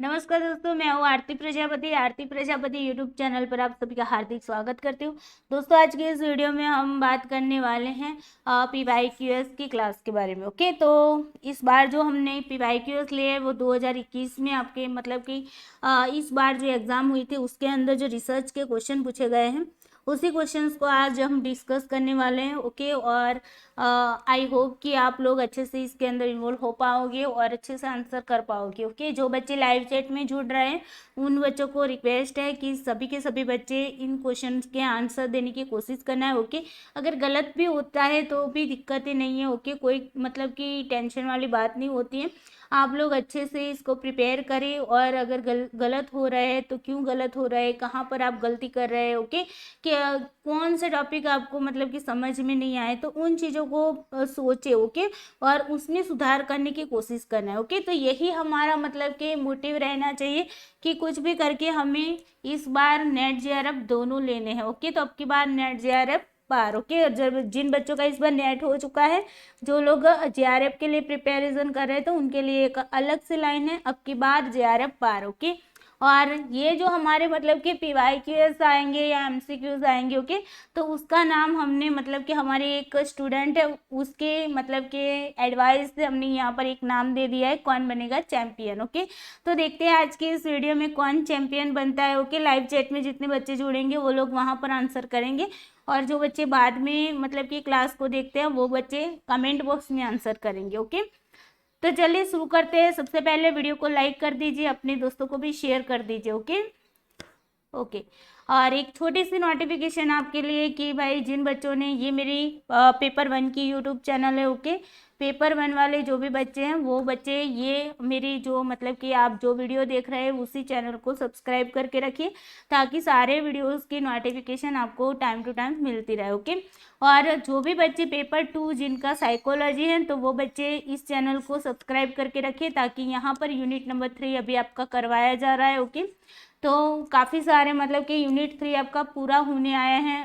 नमस्कार दोस्तों, मैं हूँ आरती प्रजापति यूट्यूब चैनल पर आप सभी का हार्दिक स्वागत करती हूँ। दोस्तों, आज के इस वीडियो में हम बात करने वाले हैं PYQS की क्लास के बारे में। ओके, तो इस बार जो हमने PYQS लिए है वो 2021 में आपके मतलब कि इस बार जो एग्ज़ाम हुई थी उसके अंदर जो रिसर्च के क्वेश्चन पूछे गए हैं उसी क्वेश्चंस को आज हम डिस्कस करने वाले हैं। ओके, और आई होप कि आप लोग अच्छे से इसके अंदर इन्वॉल्व हो पाओगे और अच्छे से आंसर कर पाओगे। ओके, जो बच्चे लाइव चैट में जुड़ रहे हैं उन बच्चों को रिक्वेस्ट है कि सभी के सभी बच्चे इन क्वेश्चन के आंसर देने की कोशिश करना है। ओके, अगर गलत भी होता है तो भी दिक्कतें नहीं है। ओके, कोई मतलब कि टेंशन वाली बात नहीं होती है। आप लोग अच्छे से इसको प्रिपेयर करें और अगर गलत हो रहा है तो क्यों गलत हो रहा है, कहाँ पर आप गलती कर रहे हैं। ओके, कि कौन से टॉपिक आपको मतलब कि समझ में नहीं आए तो उन चीज़ों को सोचे। ओके, और उसमें सुधार करने की कोशिश करना है। ओके, तो यही हमारा मतलब कि मोटिव रहना चाहिए कि कुछ भी करके हमें इस बार नेट जेआरएफ दोनों लेने हैं। ओके, तो अब की बार नेट जेआरएफ पार। ओके, और जब जिन बच्चों का इस बार नेट हो चुका है, जो लोग जेआरएफ के लिए प्रिपरेशन कर रहे थे उनके लिए एक अलग से लाइन है, अब की बार जेआरएफ पार। ओके, और ये जो हमारे मतलब कि PYQS आएंगे या MCQs आएंगे। ओके, तो उसका नाम हमने मतलब कि हमारे एक स्टूडेंट है उसके मतलब के एडवाइस से हमने यहाँ पर एक नाम दे दिया है, कौन बनेगा चैंपियन। ओके, तो देखते हैं आज के इस वीडियो में कौन चैंपियन बनता है। ओके, लाइव चैट में जितने बच्चे जुड़ेंगे वो लोग वहाँ पर आंसर करेंगे और जो बच्चे बाद में मतलब कि क्लास को देखते हैं वो बच्चे कमेंट बॉक्स में आंसर करेंगे। ओके, तो चलिए शुरू करते हैं। सबसे पहले वीडियो को लाइक कर दीजिए, अपने दोस्तों को भी शेयर कर दीजिए। ओके ओके, और एक छोटी सी नोटिफिकेशन आपके लिए कि भाई जिन बच्चों ने ये मेरी पेपर 1 की यूट्यूब चैनल है। ओके, पेपर 1 वाले जो भी बच्चे हैं वो बच्चे ये मेरी जो मतलब कि आप जो वीडियो देख रहे हैं उसी चैनल को सब्सक्राइब करके रखिए ताकि सारे वीडियोस की नोटिफिकेशन आपको टाइम टू टाइम मिलती रहे। ओके, और जो भी बच्चे पेपर 2 जिनका साइकोलॉजी है तो वो बच्चे इस चैनल को सब्सक्राइब करके रखिए ताकि यहाँ पर यूनिट नंबर 3 अभी आपका करवाया जा रहा है। ओके, तो काफ़ी सारे मतलब कि यूनिट 3 आपका पूरा होने आया है।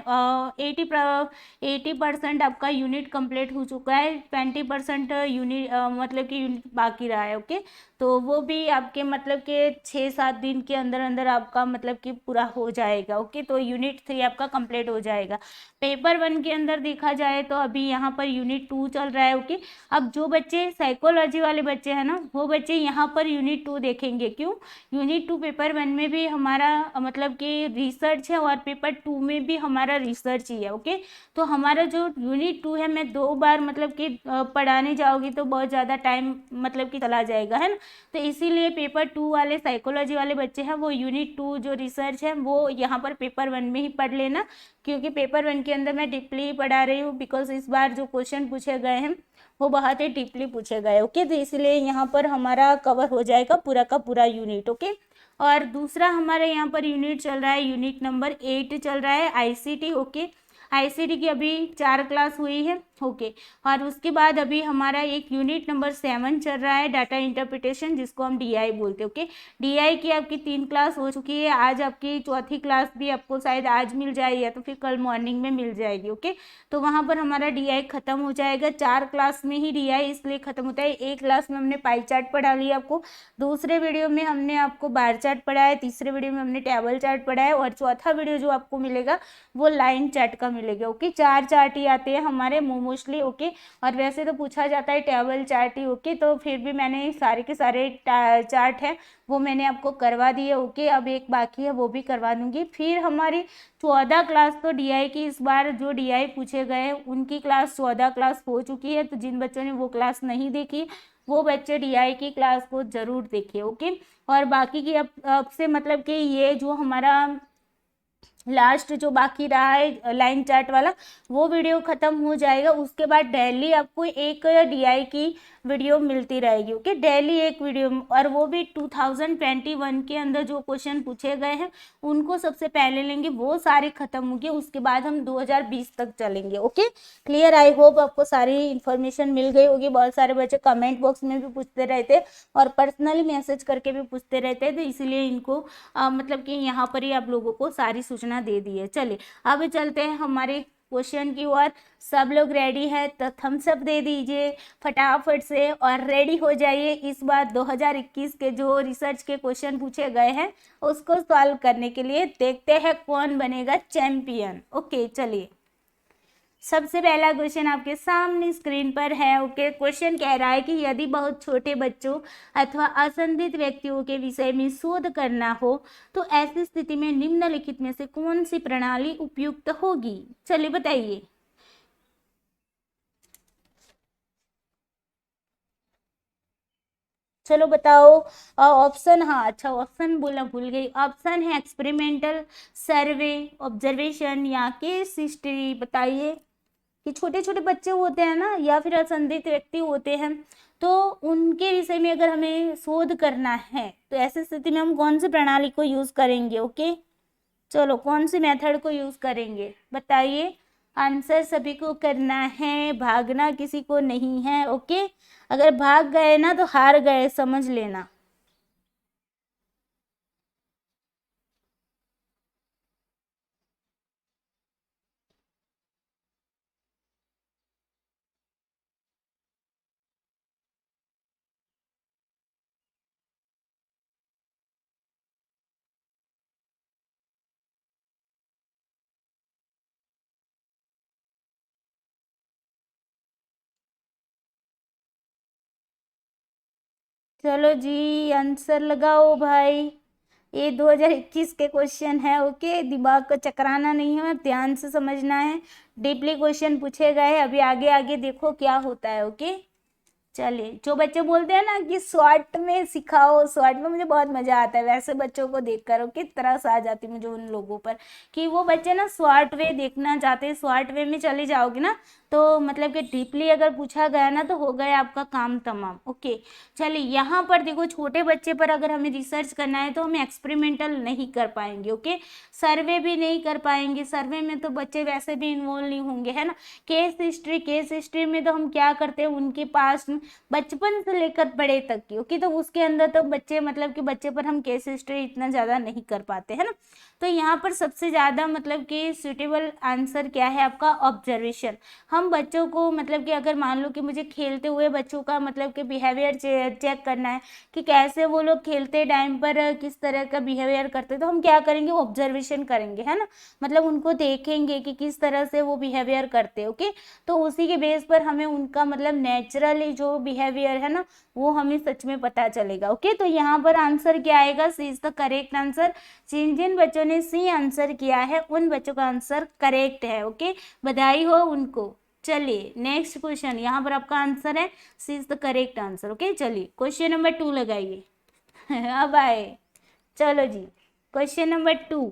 80% आपका यूनिट कंप्लीट हो चुका है, 20% यूनिट मतलब कि यूनिट बाकी रहा है। ओके, तो वो भी आपके मतलब के 6-7 दिन के अंदर अंदर आपका मतलब कि पूरा हो जाएगा। ओके, तो यूनिट 3 आपका कंप्लीट हो जाएगा। पेपर 1 के अंदर देखा जाए तो अभी यहाँ पर यूनिट 2 चल रहा है। ओके, अब जो बच्चे साइकोलॉजी वाले बच्चे हैं ना वो बच्चे यहाँ पर यूनिट 2 देखेंगे। क्यों? यूनिट 2 पेपर 1 में भी हमारा मतलब कि रिसर्च है और पेपर 2 में भी हमारा रिसर्च ही है। ओके, तो हमारा जो यूनिट 2 है मैं 2 बार मतलब कि पढ़ाने जाओगी तो बहुत ज़्यादा टाइम मतलब कि चला जाएगा, है ना। तो इसीलिए पेपर 2 वाले साइकोलॉजी वाले बच्चे हैं वो यूनिट 2 जो रिसर्च है वो यहाँ पर पेपर 1 में ही पढ़ लेना, क्योंकि पेपर 1 के अंदर मैं डीपली ही पढ़ा रही हूँ। बिकॉज इस बार जो क्वेश्चन पूछे गए हैं वो बहुत ही डीपली पूछे गए। ओके, तो इसलिए यहाँ पर हमारा कवर हो जाएगा पूरा का पूरा यूनिट। ओके, और दूसरा हमारे यहाँ पर यूनिट चल रहा है, यूनिट नंबर 8 चल रहा है ICT। ओके, ICT की अभी 4 क्लास हुई है। ओके, और उसके बाद अभी हमारा एक यूनिट नंबर 7 चल रहा है, डाटा इंटरप्रिटेशन, जिसको हम DI बोलते हैं। ओके, DI की आपकी 3 क्लास हो चुकी है, आज आपकी चौथी क्लास भी आपको शायद आज मिल जाए या तो फिर कल मॉर्निंग में मिल जाएगी। ओके, तो वहाँ पर हमारा DI खत्म हो जाएगा। 4 क्लास में ही DI इसलिए खत्म होता है। एक क्लास में हमने पाई चार्ट पढ़ा लिया आपको, दूसरे वीडियो में हमने आपको बार चार्ट पढ़ा है, तीसरे वीडियो में हमने टेबल चार्ट पढ़ा है और चौथा वीडियो जो आपको मिलेगा वो लाइन चार्ट का मिलेगा। ओके, 4 चार्ट ही आते हैं हमारे मोस्टली। ओके, और वैसे तो पूछा जाता है टेबल चार्ट ही। ओके, तो फिर भी मैंने सारे के सारे चार्ट है वो मैंने आपको करवा दिए। ओके, अब एक बाकी है वो भी करवा दूंगी। फिर हमारी 14 क्लास तो DI की इस बार जो DI पूछे गए उनकी क्लास 14 क्लास हो चुकी है। तो जिन बच्चों ने वो क्लास नहीं देखी वो बच्चे DI की क्लास को जरूर देखिए। ओके, और बाकी की अब से मतलब कि ये जो हमारा लास्ट जो बाकी रहा है लाइन चार्ट वाला वो वीडियो खत्म हो जाएगा। उसके बाद डेली आपको एक DI की वीडियो मिलती रहेगी। ओके, डेली एक वीडियो, और वो भी 2021 के अंदर जो क्वेश्चन पूछे गए हैं उनको सबसे पहले लेंगे, वो सारे खत्म होंगे, उसके बाद हम 2020 तक चलेंगे। Okay, clear? आई होप आपको सारी इन्फॉर्मेशन मिल गई होगी। बहुत सारे बच्चे कमेंट बॉक्स में भी पूछते रहते और पर्सनली मैसेज करके भी पूछते रहते हैं, तो इसीलिए इनको मतलब कि यहाँ पर ही आप लोगों को सारी सूचना दे दी है। चलिए अब चलते हैं हमारे क्वेश्चन की ओर सब लोग रेडी है तो थम्स अप दे दीजिए फटाफट से और रेडी हो जाइए। इस बार 2021 के जो रिसर्च के क्वेश्चन पूछे गए हैं उसको सॉल्व करने के लिए देखते हैं कौन बनेगा चैंपियन। ओके चलिए, सबसे पहला क्वेश्चन आपके सामने स्क्रीन पर है। ओके, क्वेश्चन कह रहा है कि यदि बहुत छोटे बच्चों अथवा असंदिग्ध व्यक्तियों के विषय में शोध करना हो तो ऐसी स्थिति में निम्नलिखित में से कौन सी प्रणाली उपयुक्त होगी? चलिए बताइए। चलो बताओ ऑप्शन। हाँ अच्छा, ऑप्शन बोला भूल गई। ऑप्शन है एक्सपेरिमेंटल, सर्वे, ऑब्जर्वेशन या केस हिस्ट्री। बताइए कि छोटे छोटे बच्चे होते हैं ना या फिर असंदिग्ध व्यक्ति होते हैं तो उनके विषय में अगर हमें शोध करना है तो ऐसी स्थिति में हम कौन सी प्रणाली को यूज करेंगे? ओके चलो, कौन सी मेथड को यूज करेंगे बताइए। आंसर सभी को करना है, भागना किसी को नहीं है। ओके, अगर भाग गए ना तो हार गए, समझ लेना। चलो जी आंसर लगाओ भाई। ये 2021 के क्वेश्चन है। ओके, दिमाग को चकराना नहीं है, ध्यान से समझना है। डीपली क्वेश्चन पूछे गए, अभी आगे आगे देखो क्या होता है। ओके चलिए, जो बच्चे बोलते हैं ना कि शॉर्ट में सिखाओ, शॉर्ट में मुझे बहुत मजा आता है, वैसे बच्चों को देख कर किस तरह से आ जाती मुझे उन लोगों पर कि वो बच्चे ना शॉर्ट वे देखना चाहते हैं। शॉर्ट वे में चले जाओगे ना तो मतलब कि डीपली अगर पूछा गया ना तो हो गया आपका काम तमाम। ओके चलिए, यहाँ पर देखो छोटे बच्चे पर अगर हमें रिसर्च करना है तो हम एक्सपेरिमेंटल नहीं कर पाएंगे। ओके, सर्वे भी नहीं कर पाएंगे, सर्वे में तो बच्चे वैसे भी इन्वॉल्व नहीं होंगे, है ना। केस हिस्ट्री, केस हिस्ट्री में तो हम क्या करते हैं उनके पास बचपन से लेकर बड़े तक की। ओके, तो उसके अंदर तो बच्चे मतलब कि बच्चे पर हम केस हिस्ट्री इतना ज़्यादा नहीं कर पाते, है ना। तो यहाँ पर सबसे ज़्यादा मतलब कि सुटेबल आंसर क्या है आपका? ऑब्जर्वेशन। हम बच्चों को मतलब कि अगर मान लो कि मुझे खेलते हुए बच्चों का मतलब कि बिहेवियर चेक करना है कि कैसे वो लोग खेलते टाइम पर किस तरह का बिहेवियर करते, तो हम क्या करेंगे? ऑब्जर्वेशन करेंगे, है ना। मतलब उनको देखेंगे कि किस तरह से वो बिहेवियर करते। ओके, तो उसी के बेस पर हमें उनका मतलब नेचुरली जो बिहेवियर है ना वो हमें सच में पता चलेगा। ओके, तो यहाँ पर आंसर क्या आएगा? सी इज द करेक्ट आंसर। जिन जिन बच्चों ने सी आंसर किया है उन बच्चों का आंसर करेक्ट है। ओके, बधाई हो उनको। चलिए नेक्स्ट क्वेश्चन, यहाँ पर आपका आंसर है C is the correct answer. Okay चलिए, क्वेश्चन नंबर 2 लगाइए। अब आए, चलो जी क्वेश्चन नंबर 2।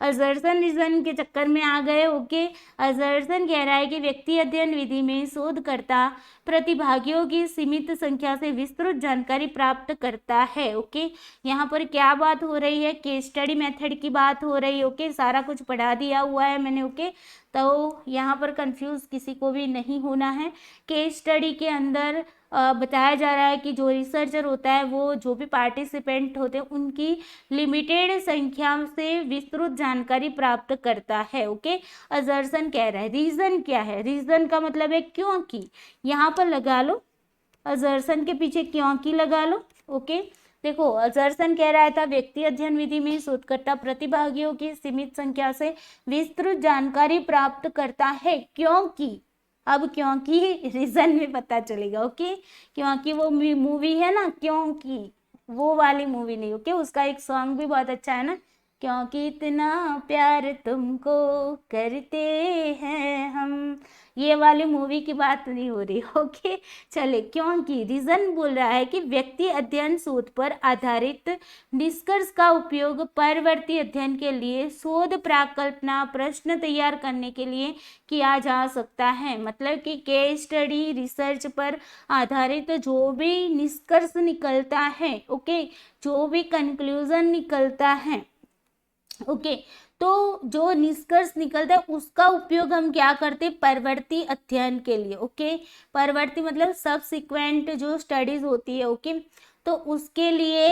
असर्शन रीजन के चक्कर में आ गए। ओके, असर्शन कह रहा है कि व्यक्ति अध्ययन विधि में शोधकर्ता प्रतिभागियों की सीमित संख्या से विस्तृत जानकारी प्राप्त करता है। ओके, यहाँ पर क्या बात हो रही है? केस स्टडी मेथड की बात हो रही है। ओके, सारा कुछ पढ़ा दिया हुआ है मैंने। ओके, तो यहाँ पर कंफ्यूज किसी को भी नहीं होना है। केस स्टडी के अंदर बताया जा रहा है कि जो रिसर्चर होता है वो जो भी पार्टिसिपेंट होते हैं उनकी लिमिटेड संख्या से विस्तृत जानकारी प्राप्त करता है। ओके, असर्शन कह रहा है। रीजन क्या है? रीजन का मतलब है क्योंकि, यहाँ पर लगा लो असर्शन के पीछे क्योंकि लगा लो। ओके, देखो असर्शन कह रहा था व्यक्ति अध्ययन विधि में शोधकर्ता प्रतिभागियों की सीमित संख्या से विस्तृत जानकारी प्राप्त करता है क्योंकि, अब क्योंकि रीजन में पता चलेगा। ओके, क्योंकि वो मूवी है ना क्योंकि, वो वाली मूवी नहीं। ओके, उसका एक सॉन्ग भी बहुत अच्छा है ना, क्योंकि इतना प्यार तुमको करते हैं हम, ये वाली मूवी की बात नहीं हो रही। ओके चले, क्योंकि रीजन बोल रहा है कि व्यक्ति अध्ययन शोध पर आधारित निष्कर्ष का उपयोग परवर्ती अध्ययन के लिए शोध प्राकल्पना प्रश्न तैयार करने के लिए किया जा सकता है। मतलब कि केस स्टडी रिसर्च पर आधारित जो भी निष्कर्ष निकलता है, ओके, जो भी कंक्लूजन निकलता है, ओके, तो जो निष्कर्ष निकलता है उसका उपयोग हम क्या करते हैं, परवर्ती अध्ययन के लिए। ओके, परवर्ती मतलब सबसिक्वेंट जो स्टडीज होती है। ओके, तो उसके लिए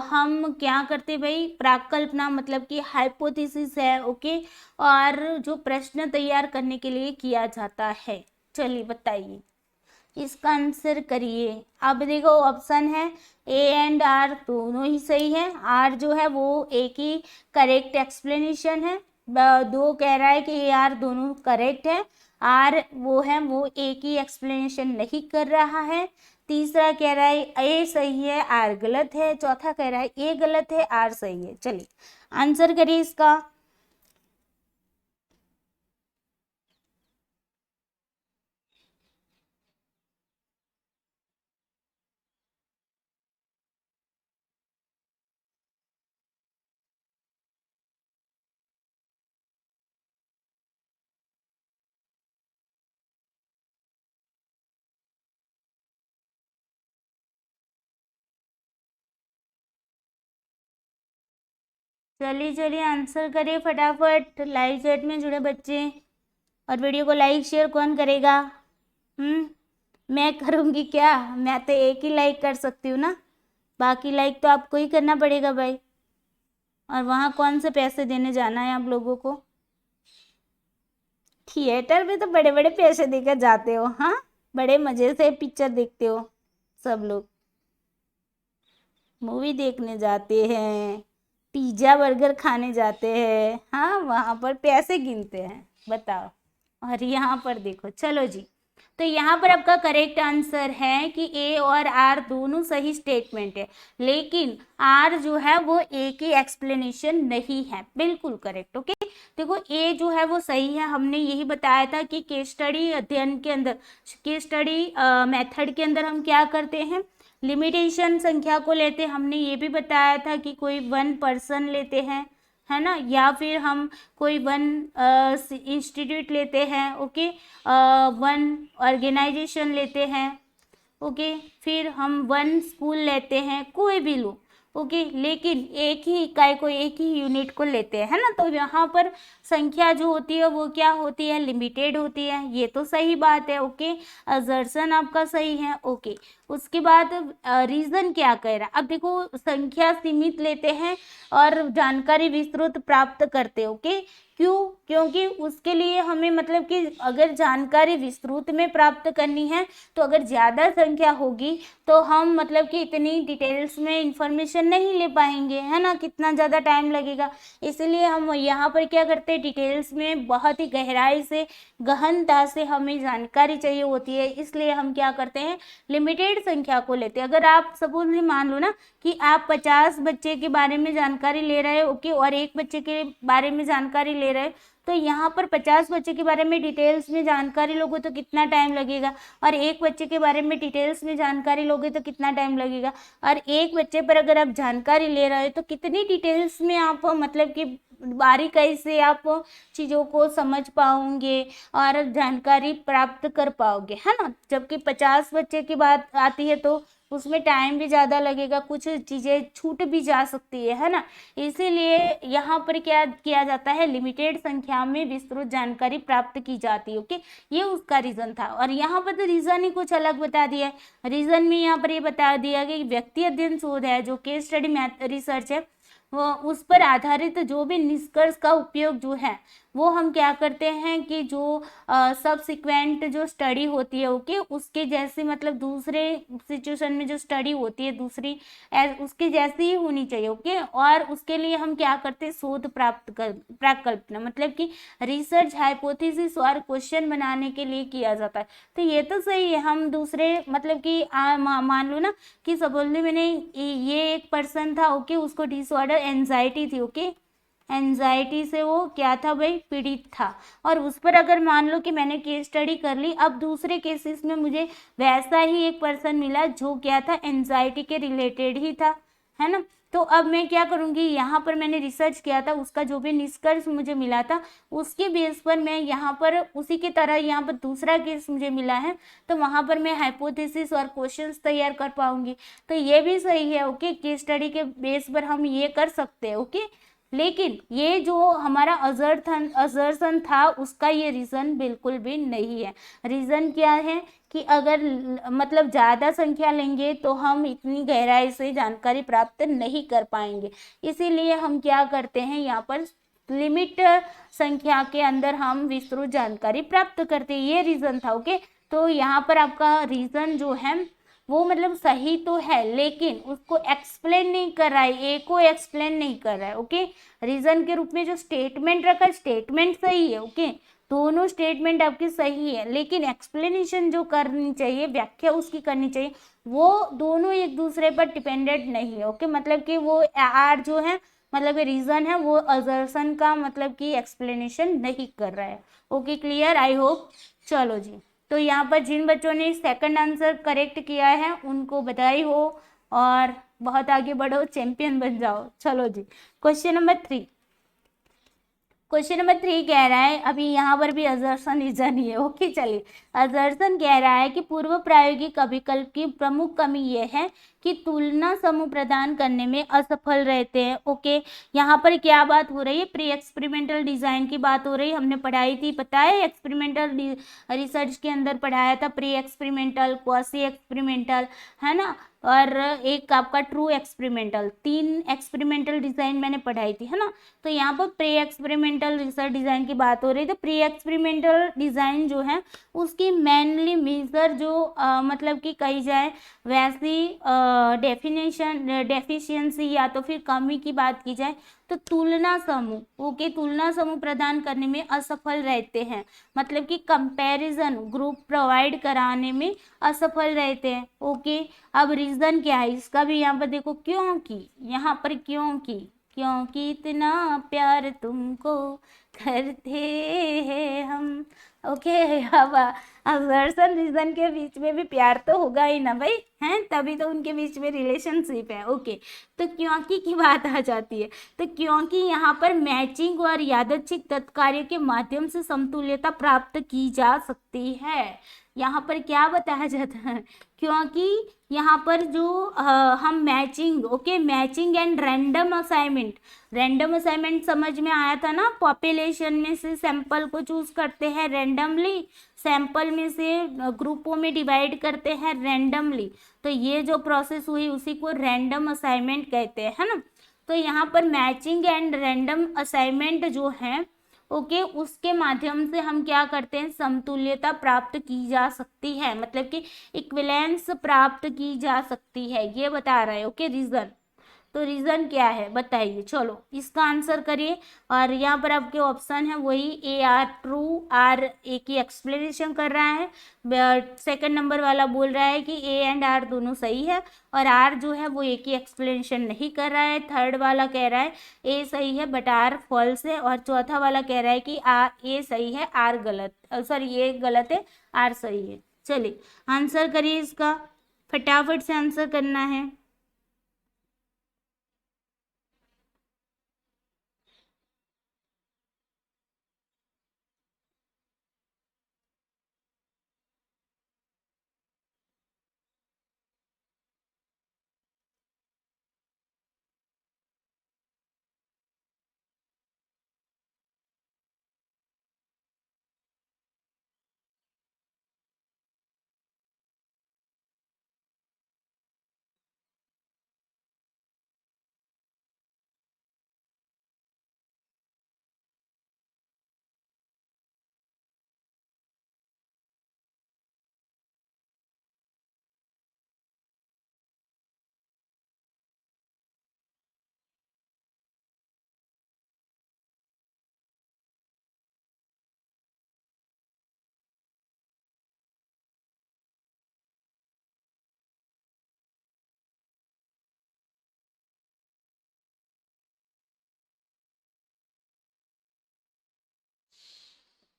हम क्या करते भाई, प्राकल्पना मतलब कि हाइपोथेसिस है। ओके, और जो प्रश्न तैयार करने के लिए किया जाता है। चलिए बताइए, इसका आंसर करिए। अब देखो ऑप्शन है ए एंड आर दोनों ही सही है। आर जो है वो एक ही करेक्ट एक्सप्लेनेशन है। दो कह रहा है कि ए आर दोनों करेक्ट है। आर वो है वो एक ही एक्सप्लेनेशन नहीं कर रहा है। तीसरा कह रहा है ए सही है आर गलत है। चौथा कह रहा है ए गलत है आर सही है। चलिए आंसर करिए इसका। चलिए चलिए आंसर करिए फटाफट। लाइव चैट में जुड़े बच्चे, और वीडियो को लाइक शेयर कौन करेगा? मैं करूँगी क्या? मैं तो एक ही लाइक कर सकती हूँ ना, बाकी लाइक तो आपको ही करना पड़ेगा भाई। और वहाँ कौन से पैसे देने जाना है आप लोगों को? थिएटर में तो बड़े बड़े पैसे देकर जाते हो, हाँ, बड़े मजे से पिक्चर देखते हो सब लोग। मूवी देखने जाते हैं, पिज्जा बर्गर खाने जाते हैं, हाँ, वहाँ पर पैसे गिनते हैं, बताओ। और यहाँ पर देखो, चलो जी, तो यहाँ पर आपका करेक्ट आंसर है कि ए और आर दोनों सही स्टेटमेंट है, लेकिन आर जो है वो एक ही एक्सप्लेनेशन नहीं है। बिल्कुल करेक्ट। ओके, देखो ए जो है वो सही है। हमने यही बताया था कि केस स्टडी अध्ययन के अंदर, केस स्टडी मेथड के अंदर हम क्या करते हैं, लिमिटेशन संख्या को लेते हैं। हमने ये भी बताया था कि कोई 1 पर्सन लेते हैं, है ना, या फिर हम कोई 1 इंस्टीट्यूट लेते हैं। ओके, 1 ऑर्गेनाइजेशन लेते हैं। ओके, फिर हम 1 स्कूल लेते हैं, कोई भी लो। ओके, लेकिन एक ही इकाई को, एक ही यूनिट को लेते हैं, है ना, तो यहाँ पर संख्या जो होती है वो क्या होती है, लिमिटेड होती है। ये तो सही बात है। ओके, असर्शन आपका सही है। ओके, उसके बाद रीजन क्या कह रहा है, अब देखो संख्या सीमित लेते हैं और जानकारी विस्तृत प्राप्त करते हैं। ओके, क्यों? क्योंकि उसके लिए हमें मतलब कि अगर जानकारी विस्तृत में प्राप्त करनी है तो अगर ज़्यादा संख्या होगी तो हम मतलब कि इतनी डिटेल्स में इंफॉर्मेशन नहीं ले पाएंगे, है ना, कितना ज़्यादा टाइम लगेगा। इसलिए हम यहाँ पर क्या करते हैं, डिटेल्स में बहुत ही गहराई से, गहनता से हमें जानकारी चाहिए होती है, इसलिए हम क्या करते हैं, लिमिटेड संख्या को लेते हैं। अगर आप सपोज मान लो ना कि आप 50 बच्चे के बारे में जानकारी ले रहे हो, ओके, और एक बच्चे के बारे में जानकारी ले रहे हो, तो यहाँ पर 50 बच्चे के बारे में डिटेल्स में जानकारी लोगे तो कितना टाइम लगेगा, और एक बच्चे के बारे में डिटेल्स में जानकारी लोगे तो कितना टाइम लगेगा। और एक बच्चे पर अगर आप जानकारी ले रहे हो तो कितनी डिटेल्स में आप मतलब कि बारीकाई से आप चीज़ों को समझ पाओगे और जानकारी प्राप्त कर पाओगे, है ना। जबकि 50 बच्चे की बात आती है तो उसमें टाइम भी ज़्यादा लगेगा, कुछ चीज़ें छूट भी जा सकती है ना। इसीलिए यहाँ पर क्या किया जाता है, लिमिटेड संख्या में विस्तृत जानकारी प्राप्त की जाती है। ओके, ये उसका रीज़न था। और यहाँ पर तो रीज़न ही कुछ अलग बता दिया है। रीज़न में यहाँ पर ये बता दिया कि व्यक्ति अध्ययन शोध है, जो केस स्टडी रिसर्च है, वो उस पर आधारित जो भी निष्कर्ष का उपयोग जो है वो हम क्या करते हैं कि जो सबसिक्वेंट जो स्टडी होती है, ओके, उसके जैसे मतलब दूसरे सिचुएशन में जो स्टडी होती है दूसरी उसके जैसी ही होनी चाहिए। ओके, और उसके लिए हम क्या करते हैं, शोध प्राप्त कर, प्राकल्पना मतलब कि रिसर्च हाइपोथेसिस और क्वेश्चन बनाने के लिए किया जाता है। तो ये तो सही है। हम दूसरे मतलब कि मान लो ना कि सपोज मैंने ये एक पर्सन था, ओके, उसको डिसऑर्डर एंजाइटी थी। ओके, एंजाइटी से वो क्या था भाई, पीड़ित था, और उस पर अगर मान लो कि मैंने केस स्टडी कर ली, अब दूसरे केसेस में मुझे वैसा ही एक पर्सन मिला जो क्या था, एंजाइटी के रिलेटेड ही था, है ना। तो अब मैं क्या करूँगी, यहाँ पर मैंने रिसर्च किया था, उसका जो भी निष्कर्ष मुझे मिला था उसके बेस पर मैं यहाँ पर उसी की तरह यहाँ पर दूसरा केस मुझे मिला है तो वहाँ पर मैं हाइपोथेसिस और क्वेश्चंस तैयार कर पाऊंगी। तो ये भी सही है। ओके, केस स्टडी के बेस पर हम ये कर सकते हैं। ओके, लेकिन ये जो हमारा असर्शन था उसका ये रीजन बिल्कुल भी नहीं है। रीजन क्या है कि अगर मतलब ज़्यादा संख्या लेंगे तो हम इतनी गहराई से जानकारी प्राप्त नहीं कर पाएंगे, इसीलिए हम क्या करते हैं, यहाँ पर लिमिट संख्या के अंदर हम विस्तृत जानकारी प्राप्त करते हैं। ये रीजन था। ओके, तो यहाँ पर आपका रीजन जो है वो मतलब सही तो है, लेकिन उसको एक्सप्लेन नहीं कर रहा है, ए को एक्सप्लेन नहीं कर रहा है। ओके, रीजन के रूप में जो स्टेटमेंट रखा है, स्टेटमेंट सही है। ओके, दोनों स्टेटमेंट आपकी सही है, लेकिन एक्सप्लेनेशन जो करनी चाहिए, व्याख्या उसकी करनी चाहिए, वो दोनों एक दूसरे पर डिपेंडेंट नहीं है। ओके, मतलब कि वो आर जो है मतलब रीजन है, वो असर्शन का मतलब कि एक्सप्लेनेशन नहीं कर रहा है। Okay, clear, I hope. चलो जी, तो यहाँ पर जिन बच्चों ने सेकंड आंसर करेक्ट किया है उनको बधाई हो, और बहुत आगे बढ़ो, चैंपियन बन जाओ। चलो जी, क्वेश्चन नंबर 3। क्वेश्चन नंबर 3 कह रहा है, अभी यहाँ पर भी असर्शन रीजन ही है। ओके, चलिए, असर्शन कह रहा है कि पूर्व प्रायोगिक अभिकल्प की प्रमुख कमी यह है कि तुलना समूह प्रदान करने में असफल रहते हैं। ओके, यहाँ पर क्या बात हो रही है, प्री एक्सपेरिमेंटल डिजाइन की बात हो रही है। हमने पढ़ाई थी, पता है, एक्सपेरिमेंटल रिसर्च के अंदर पढ़ाया था, प्री एक्सपेरिमेंटल, क्वासी एक्सपेरिमेंटल, है ना, और एक आपका ट्रू एक्सपेरिमेंटल, 3 एक्सपेरिमेंटल डिजाइन मैंने पढ़ाई थी, है ना। तो यहाँ पर प्री एक्सपेरिमेंटल रिसर्च डिजाइन की बात हो रही है। तो प्री एक्सपेरिमेंटल डिजाइन जो है उसकी मेनली मेजर जो मतलब कि कही जाए वैसी डेफिशिएंसी या तो फिर कमी की बात की जाए तो तुलना समूह, ओके, तुलना समूह प्रदान करने में असफल रहते हैं, मतलब कि कंपैरिजन ग्रुप प्रोवाइड कराने में असफल रहते हैं। ओके, अब रीजन क्या है इसका भी यहाँ पर देखो, क्योंकि यहाँ पर क्योंकि इतना प्यार तुमको करते हैं हम। ओके, अब असर्शन रीजन के बीच में भी प्यार तो होगा ही ना भाई, हैं, तभी तो उनके बीच में रिलेशनशिप है। ओके, तो क्योंकि की बात आ जाती है, तो क्योंकि यहाँ पर मैचिंग और यादृच्छिक तत्कार्य के माध्यम से समतुल्यता प्राप्त की जा सकती है। यहाँ पर क्या बताया जाता है, क्योंकि यहाँ पर जो हम matching, okay, matching and random assignment समझ में आया था ना, पॉपुलेशन में से सैंपल को चूज करते हैं रैंडमली, सैंपल में से ग्रुपों में डिवाइड करते हैं रैंडमली, तो ये जो प्रोसेस हुई उसी को रैंडम असाइनमेंट कहते हैं, है ना। तो यहाँ पर मैचिंग एंड रैंडम असाइनमेंट जो है, ओके, उसके माध्यम से हम क्या करते हैं, समतुल्यता प्राप्त की जा सकती है, मतलब कि इक्विवेलेंस प्राप्त की जा सकती है, ये बता रहा है। ओके, रीजन, तो रीजन क्या है बताइए, चलो इसका आंसर करिए। और यहाँ पर आपके ऑप्शन है वही A R true, R A की एक्सप्लेनेशन कर रहा है, सेकंड नंबर वाला बोल रहा है कि ए एंड आर दोनों सही है, और आर जो है वो ए की एक्सप्लेनेशन नहीं कर रहा है, थर्ड वाला कह रहा है ए सही है बट आर फॉल्स है, और चौथा वाला कह रहा है कि ए सही है आर गलत, सॉरी ये गलत है आर सही है। चलिए आंसर करिए इसका, फटाफट से आंसर करना है।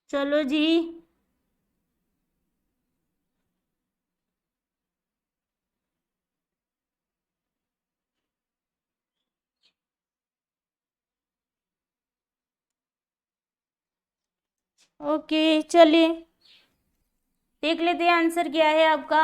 चलो जी, ओके, चलिए देख लेते हैं आंसर क्या है आपका।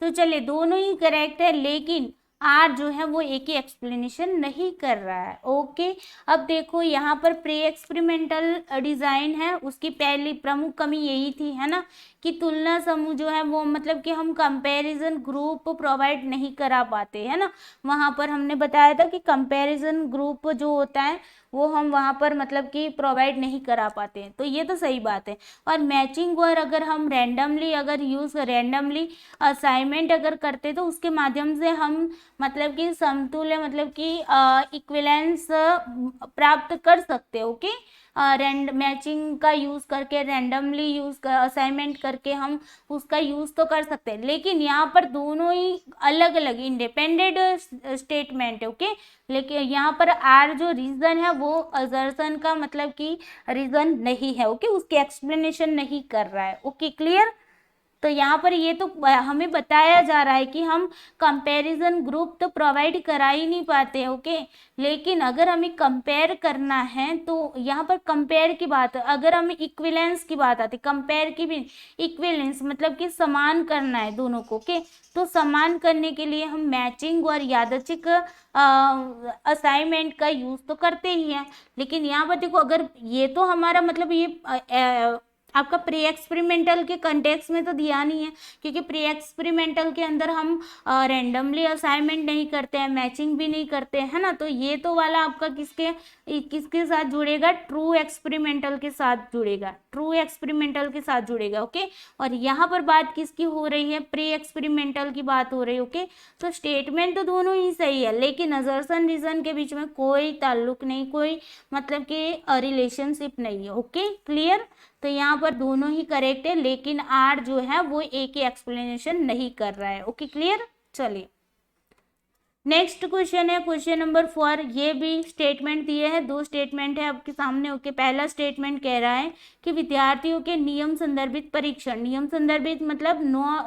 तो चलिए दोनों ही करेक्ट है, लेकिन आर जो है वो एक ही एक्सप्लेनेशन नहीं कर रहा है। ओके, अब देखो यहाँ पर प्री एक्सपेरिमेंटल डिजाइन है, उसकी पहली प्रमुख कमी यही थी, है ना, कि तुलना समूह जो है वो मतलब कि हम कंपैरिजन ग्रुप प्रोवाइड नहीं करा पाते, है ना। वहां पर हमने बताया था कि कंपैरिजन ग्रुप जो होता है वो हम वहां पर मतलब कि प्रोवाइड नहीं करा पाते हैं, तो ये तो सही बात है। और मैचिंग वर अगर हम रैंडमली अगर यूज रैंडमली असाइनमेंट अगर करते तो उसके माध्यम से हम मतलब कि समतुल्य मतलब कि इक्विवेलेंस प्राप्त कर सकते हो। ओके, रैंड मैचिंग का यूज करके रैंडमली यूज असाइनमेंट करके हम उसका यूज तो कर सकते हैं, लेकिन यहाँ पर दोनों ही अलग अलग इंडिपेंडेंट स्टेटमेंट है। ओके, लेकिन यहाँ पर आर जो रीजन है वो असर्शन का मतलब कि रीजन नहीं है। ओके, उसकी एक्सप्लेनेशन नहीं कर रहा है। Okay, clear. तो यहाँ पर ये तो हमें बताया जा रहा है कि हम कंपैरिजन ग्रुप तो प्रोवाइड करा ही नहीं पाते। ओके, लेकिन अगर हमें कंपेयर करना है तो यहाँ पर कंपेयर की बात, अगर हमें इक्विवेलेंस की बात आती, कंपेयर की भी इक्विवेलेंस मतलब कि समान करना है दोनों को। ओके, तो समान करने के लिए हम मैचिंग और यादृच्छिक असाइनमेंट का यूज तो करते ही हैं, लेकिन यहाँ पर देखो अगर ये तो हमारा मतलब ये आपका प्री एक्सपेरिमेंटल के कंटेक्स में तो दिया नहीं है, क्योंकि प्री एक्सपेरिमेंटल के अंदर हम रैंडमली असाइनमेंट नहीं करते हैं, मैचिंग भी नहीं करते हैं, है ना। तो ये तो वाला आपका किसके किसके साथ जुड़ेगा, ट्रू एक्सपेरिमेंटल के साथ जुड़ेगा, ट्रू एक्सपेरिमेंटल के साथ जुड़ेगा। ओके, और यहाँ पर बात किसकी हो रही है, प्री एक्सपेरिमेंटल की बात हो रही है। ओके, तो स्टेटमेंट तो दोनों ही सही है, लेकिन असर्शन रीजन के बीच में कोई ताल्लुक नहीं, कोई मतलब कि रिलेशनशिप नहीं है। Okay, clear. तो यहाँ पर दोनों ही करेक्ट है, लेकिन आर जो है वो एक ही एक्सप्लेनेशन नहीं कर रहा है। Okay, clear. चलिए नेक्स्ट क्वेश्चन है क्वेश्चन नंबर 4। ये भी स्टेटमेंट दिए हैं, दो स्टेटमेंट है आपके सामने। ओके, पहला स्टेटमेंट कह रहा है कि विद्यार्थियों के नियम संदर्भित परीक्षण, नियम संदर्भित मतलब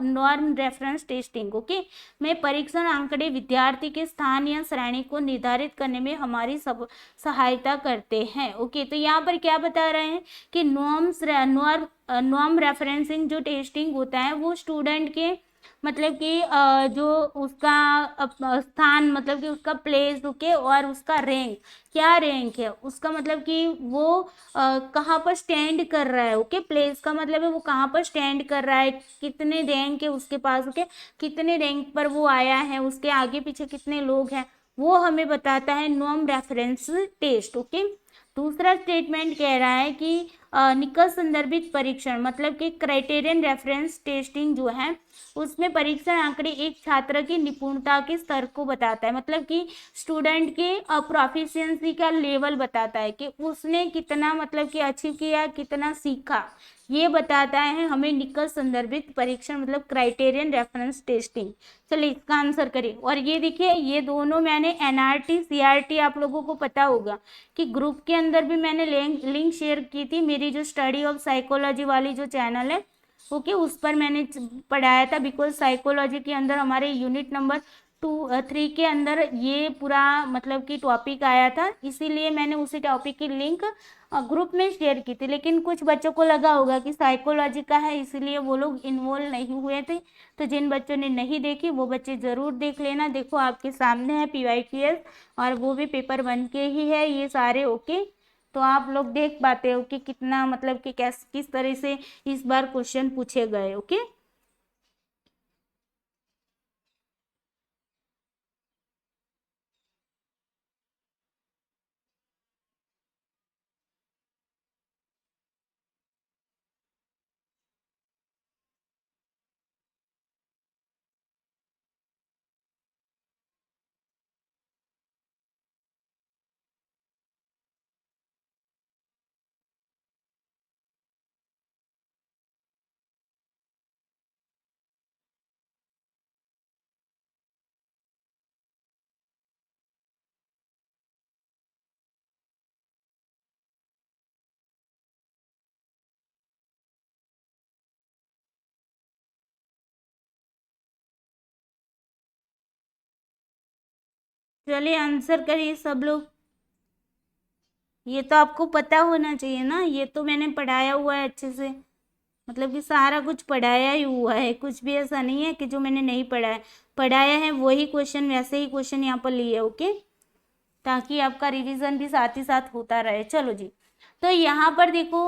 नॉर्म रेफरेंस टेस्टिंग, ओके, में परीक्षण आंकड़े विद्यार्थी के स्थान या श्रेणी को निर्धारित करने में हमारी सब सहायता करते हैं। ओके, तो यहाँ पर क्या बता रहे हैं कि नॉर्म रेफरेंसिंग जो टेस्टिंग होता है वो स्टूडेंट के मतलब कि जो उसका स्थान मतलब कि उसका प्लेस, ओके, और उसका रैंक, क्या रैंक है उसका मतलब कि वो कहाँ पर स्टैंड कर रहा है। ओके, प्लेस का मतलब है वो कहाँ पर स्टैंड कर रहा है, कितने रैंक है उसके पास, ओके, कितने रैंक पर वो आया है, उसके आगे पीछे कितने लोग हैं, वो हमें बताता है नॉर्म रेफरेंस टेस्ट। ओके, दूसरा स्टेटमेंट कह रहा है कि निकट संदर्भित परीक्षण मतलब कि क्राइटेरियन रेफरेंस टेस्टिंग जो है उसमें परीक्षण आंकड़े एक छात्र की निपुणता के स्तर को बताता है, मतलब कि स्टूडेंट के प्रोफिशिएंसी का लेवल बताता है कि उसने कितना मतलब कि अचीव किया, कितना सीखा, ये बताता है हमें निकट संदर्भित परीक्षण मतलब क्राइटेरियन रेफरेंस टेस्टिंग। चलिए इसका आंसर करिए। और ये देखिए ये दोनों मैंने एनआरटी सीआरटी आप लोगों को पता होगा कि ग्रुप के अंदर भी मैंने लिंक शेयर की थी, मेरी जो स्टडी ऑफ साइकोलॉजी वाली जो चैनल है, ओके, उस पर मैंने पढ़ाया था। बिकॉज साइकोलॉजी के अंदर हमारे यूनिट नंबर 3 के अंदर ये पूरा मतलब कि टॉपिक आया था, इसीलिए मैंने उसी टॉपिक की लिंक ग्रुप में शेयर की थी। लेकिन कुछ बच्चों को लगा होगा कि साइकोलॉजी का है इसलिए वो लोग इन्वॉल्व नहीं हुए थे, तो जिन बच्चों ने नहीं देखी वो बच्चे ज़रूर देख लेना। देखो आपके सामने है PYQS और वो भी पेपर 1 के ही है ये सारे। ओके, तो आप लोग देख पाते हो कि कितना मतलब कि किस तरह से इस बार क्वेश्चन पूछे गए। ओके, चलिए आंसर करिए सब लोग। ये तो आपको पता होना चाहिए ना, ये तो मैंने पढ़ाया हुआ है अच्छे से। मतलब कि सारा कुछ पढ़ाया ही हुआ है, कुछ भी ऐसा नहीं है कि जो मैंने नहीं पढ़ाया, पढ़ाया है वही क्वेश्चन, वैसे ही क्वेश्चन यहाँ पर लिए, ओके, ताकि आपका रिवीजन भी साथ ही साथ होता रहे। चलो जी, तो यहाँ पर देखो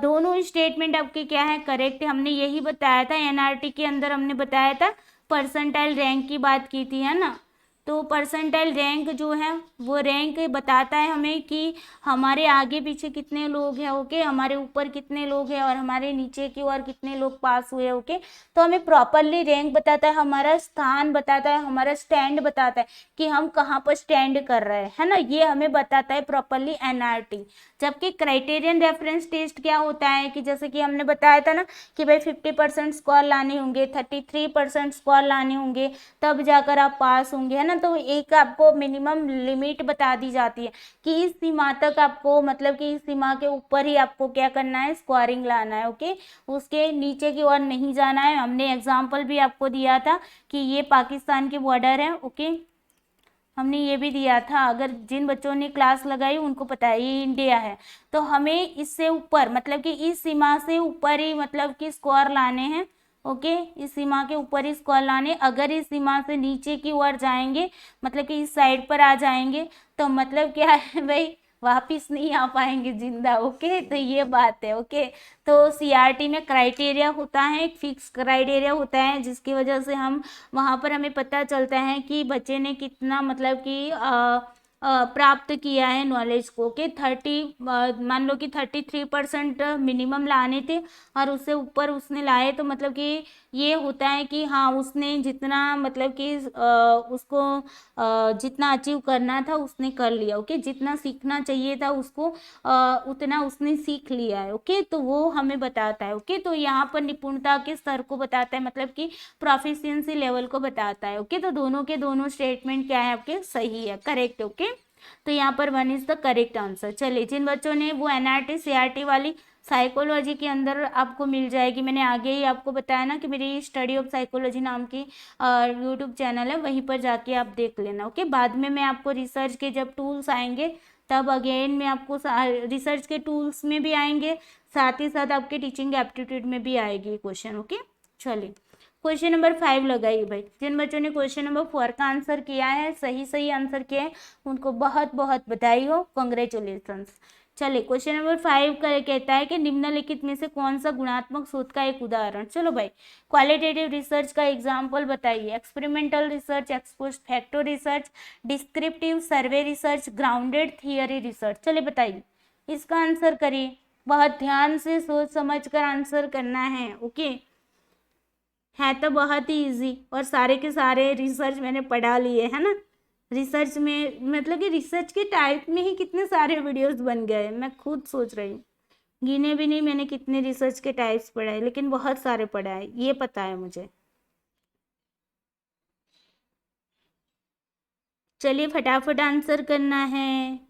दोनों स्टेटमेंट आपके क्या है, करेक्ट है। हमने यही बताया था एनआरटी के अंदर, हमने बताया था परसेंटाइल रैंक की बात की थी, है ना। तो परसेंटाइल रैंक जो है वो रैंक बताता है हमें कि हमारे आगे पीछे कितने लोग हैं, ओके, हमारे ऊपर कितने लोग हैं और हमारे नीचे की ओर कितने लोग पास हुए, ओके। तो हमें प्रॉपरली रैंक बताता है, हमारा स्थान बताता है, हमारा स्टैंड बताता है कि हम कहाँ पर स्टैंड कर रहे हैं, है ना, ये हमें बताता है प्रॉपरली एनआरटी। जबकि क्राइटेरियन रेफरेंस टेस्ट क्या होता है कि जैसे कि हमने बताया था ना कि भाई 50% स्कोर लाने होंगे, 33% स्कोर लाने होंगे, तब जाकर आप पास होंगे, है ना। तो एक आपको मिनिमम लिमिट बता दी जाती है कि इस सीमा तक आपको, मतलब कि इस सीमा के ऊपर ही आपको क्या करना है, स्कोरिंग लाना है, ओके, उसके नीचे की ओर नहीं जाना है। हमने एग्जाम्पल भी आपको दिया था कि ये पाकिस्तान के बॉर्डर है, ओके, हमने ये भी दिया था, अगर जिन बच्चों ने क्लास लगाई उनको पता है ये इंडिया है। तो हमें इससे ऊपर, मतलब कि इस सीमा से ऊपर ही मतलब कि स्कोर लाने हैं, ओके, इस सीमा के ऊपर ही स्कोर लाने। अगर इस सीमा से नीचे की ओर जाएंगे, मतलब कि इस साइड पर आ जाएंगे, तो मतलब क्या है भाई, वापिस नहीं आ पाएंगे जिंदा, ओके, तो ये बात है, ओके। तो सीआरटी में क्राइटेरिया होता है, एक फिक्स क्राइटेरिया होता है, जिसकी वजह से हम वहाँ पर हमें पता चलता है कि बच्चे ने कितना, मतलब कि प्राप्त किया है नॉलेज को, कि 30, मान लो कि 33% मिनिमम लाने थे और उससे ऊपर उसने लाए, तो मतलब कि ये होता है कि हाँ उसने जितना, मतलब कि उसको जितना अचीव करना था उसने कर लिया, ओके, जितना सीखना चाहिए था उसको उतना उसने सीख लिया है, ओके। तो वो हमें बताता है, ओके। तो यहाँ पर निपुणता के स्तर को बताता है, मतलब कि प्रोफिशिएंसी लेवल को बताता है, ओके। तो दोनों के दोनों स्टेटमेंट क्या है आपके, सही है, करेक्ट, ओके। तो यहाँ पर 1 इज द करेक्ट आंसर। चलिए, जिन बच्चों ने वो एनआरटी सीआरटी वाली साइकोलॉजी के अंदर आपको मिल जाएगी, मैंने आगे ही आपको बताया ना कि मेरी स्टडी ऑफ साइकोलॉजी नाम की यूट्यूब चैनल है, वहीं पर जाके आप देख लेना, ओके। बाद में मैं आपको रिसर्च के जब टूल्स आएंगे तब अगेन मैं आपको रिसर्च के टूल्स में भी आएंगे, साथ ही साथ आपके टीचिंग एप्टीट्यूड में भी आएगी क्वेश्चन, ओके। चलिए, क्वेश्चन नंबर 5 लगाइए भाई। जिन बच्चों ने क्वेश्चन नंबर 4 का आंसर किया है, सही सही आंसर किया है, उनको बहुत बहुत बधाई हो, कॉन्ग्रेचुलेशंस। चलिए, क्वेश्चन नंबर 5 का कहता है कि निम्नलिखित में से कौन सा गुणात्मक शोध का एक उदाहरण, चलो भाई, क्वालिटेटिव रिसर्च का एग्जाम्पल बताइए। Experimental research, ex post facto research, descriptive सर्वे रिसर्च, ग्राउंडेड थियरी रिसर्च, चलिए बताइए, इसका आंसर करिए। बहुत ध्यान से सोच समझ कर आंसर करना है, ओके। है तो बहुत ही इजी, और सारे के सारे रिसर्च मैंने पढ़ा लिए, है ना। रिसर्च में मतलब कि रिसर्च के टाइप में ही कितने सारे वीडियोस बन गए, मैं खुद सोच रही हूँ, गिने भी नहीं मैंने कितने रिसर्च के टाइप्स पढ़ाए, लेकिन बहुत सारे पढ़ाए, ये पता है मुझे। चलिए, फटाफट आंसर करना है।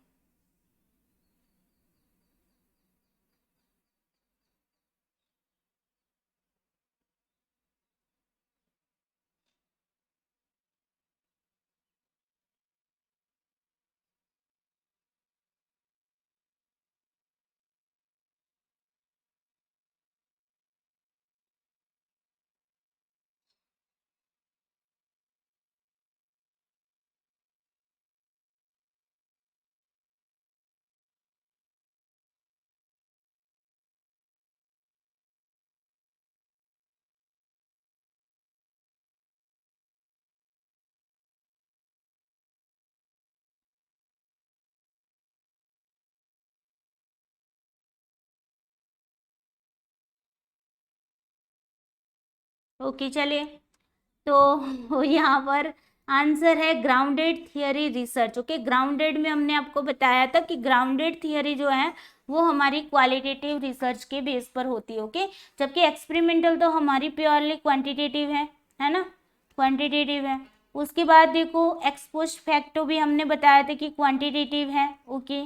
ओके, चलिए, तो यहाँ पर आंसर है grounded theory research, okay. Grounded में हमने आपको बताया था कि ग्राउंडेड थियरी जो है वो हमारी क्वालिटेटिव रिसर्च के बेस पर होती है, ओके। जबकि एक्सपेरिमेंटल तो हमारी प्योरली क्वांटिटेटिव है ना, क्वांटिटेटिव है। उसके बाद देखो, एक्सपोस्ट फैक्टो भी हमने बताया था कि क्वांटिटेटिव है, ओके।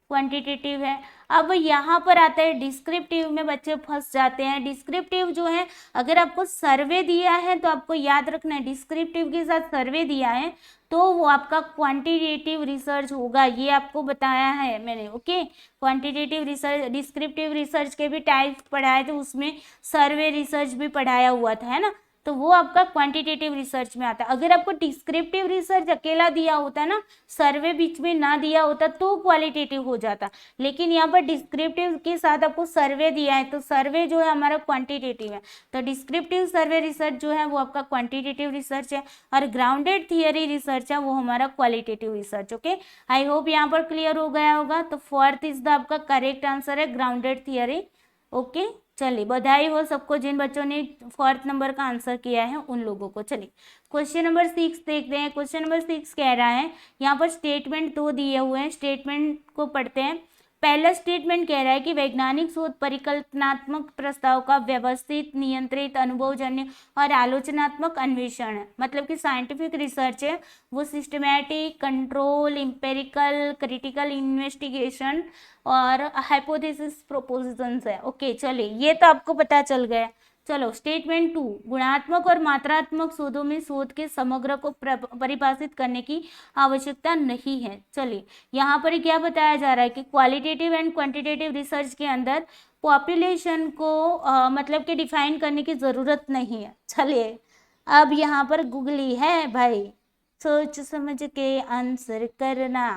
क्वांटिटेटिव है। अब यहाँ पर आता है डिस्क्रिप्टिव में बच्चे फंस जाते हैं। डिस्क्रिप्टिव जो है, अगर आपको सर्वे दिया है तो आपको याद रखना है, डिस्क्रिप्टिव के साथ सर्वे दिया है तो वो आपका क्वांटिटेटिव रिसर्च होगा, ये आपको बताया है मैंने। Okay, quantitative research, descriptive research के भी टाइप्स पढ़ाए थे, उसमें सर्वे रिसर्च भी पढ़ाया हुआ था, है ना, तो वो आपका क्वांटिटेटिव रिसर्च में आता है। अगर आपको डिस्क्रिप्टिव रिसर्च अकेला दिया होता ना, सर्वे बीच में ना दिया होता तो क्वालिटेटिव हो जाता, लेकिन यहाँ पर डिस्क्रिप्टिव के साथ आपको सर्वे दिया है तो सर्वे जो है हमारा क्वांटिटेटिव है। तो डिस्क्रिप्टिव सर्वे रिसर्च जो है वो आपका क्वांटिटेटिव रिसर्च है, और ग्राउंडेड थियरी रिसर्च है वो हमारा qualitative research. Okay, I hope यहाँ पर क्लियर हो गया होगा। तो फोर्थ इज द आपका करेक्ट आंसर है ग्राउंडेड थियरी। ओके, चलिए बधाई हो सबको जिन बच्चों ने फोर्थ नंबर का आंसर किया है उन लोगों को। चलिए क्वेश्चन नंबर 6 देखते हैं। क्वेश्चन नंबर 6 कह रहा है, यहाँ पर स्टेटमेंट 2 दिए हुए हैं, स्टेटमेंट को पढ़ते हैं। पहला स्टेटमेंट कह रहा है कि वैज्ञानिक शोध परिकल्पनात्मक प्रस्ताव का व्यवस्थित, नियंत्रित, अनुभवजन्य और आलोचनात्मक अन्वेषण है। मतलब कि साइंटिफिक रिसर्च है वो systematic, control, empirical, critical investigation और हाइपोथेसिस प्रोपोजिशंस है। ओके, चलिए ये तो आपको पता चल गया। चलो स्टेटमेंट 2, गुणात्मक और मात्रात्मक शोधों में शोध के समग्र को परिभाषित करने की आवश्यकता नहीं है। चलिए यहाँ पर क्या बताया जा रहा है कि क्वालिटेटिव एंड क्वांटिटेटिव रिसर्च के अंदर पॉपुलेशन को मतलब कि डिफाइन करने की जरूरत नहीं है। चलिए अब यहाँ पर गूगली है भाई, सोच समझ के आंसर करना।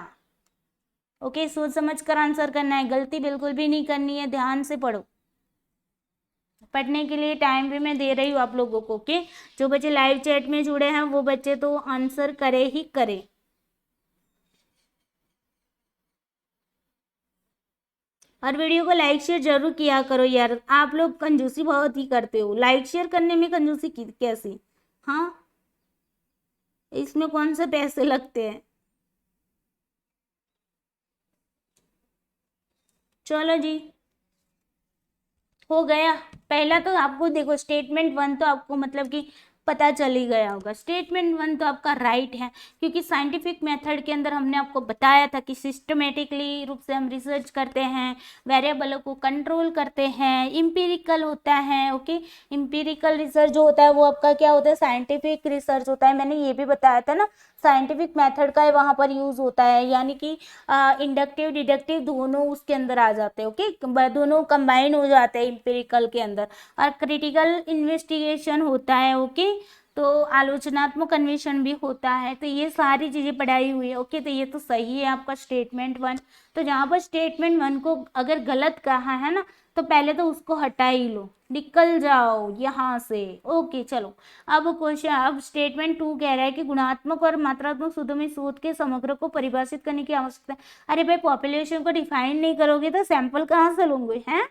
ओके, सोच समझ कर आंसर करना है, गलती बिल्कुल भी नहीं करनी है, ध्यान से पढ़ो। पढ़ने के लिए टाइम भी मैं दे रही हूँ आप लोगों को। ओके, जो बच्चे लाइव चैट में जुड़े हैं वो बच्चे तो आंसर करे ही करे। और वीडियो को लाइक शेयर जरूर किया करो यार, आप लोग कंजूसी बहुत ही करते हो, लाइक शेयर करने में कंजूसी की कैसी? हाँ, इसमें कौन से पैसे लगते हैं? चलो जी, हो गया। पहला तो आपको देखो स्टेटमेंट 1 तो आपको मतलब कि पता चल ही गया होगा। स्टेटमेंट 1 तो आपका राइट है, क्योंकि साइंटिफिक मेथड के अंदर हमने आपको बताया था कि सिस्टमेटिकली रूप से हम रिसर्च करते हैं, वेरिएबलों को कंट्रोल करते हैं, इम्पीरिकल होता है। ओके, इम्पीरिकल रिसर्च जो होता है वो आपका क्या होता है, साइंटिफिक रिसर्च होता है। मैंने ये भी बताया था ना, साइंटिफिक मेथड का वहाँ पर यूज होता है, यानी कि इंडक्टिव डिडक्टिव दोनों उसके अंदर आ जाते हैं। ओके, दोनों कंबाइन हो जाते हैं इम्पेरिकल के अंदर। और क्रिटिकल इन्वेस्टिगेशन होता है। ओके, तो आलोचनात्मक अन्वेषण भी होता है। तो ये सारी चीजें पढ़ाई हुई है। ओके, तो ये तो सही है आपका स्टेटमेंट 1। तो जहाँ पर स्टेटमेंट 1 को अगर गलत कहा है ना, तो पहले तो उसको हटा ही लो, निकल जाओ यहाँ से। ओके, चलो अब क्वेश्चन, अब स्टेटमेंट 2 कह रहा है कि गुणात्मक और मात्रात्मक शोधों में शोध के समग्र को परिभाषित करने की आवश्यकता है। अरे भाई, पॉपुलेशन को डिफाइन नहीं करोगे तो सैंपल कहाँ से लोगे हैं?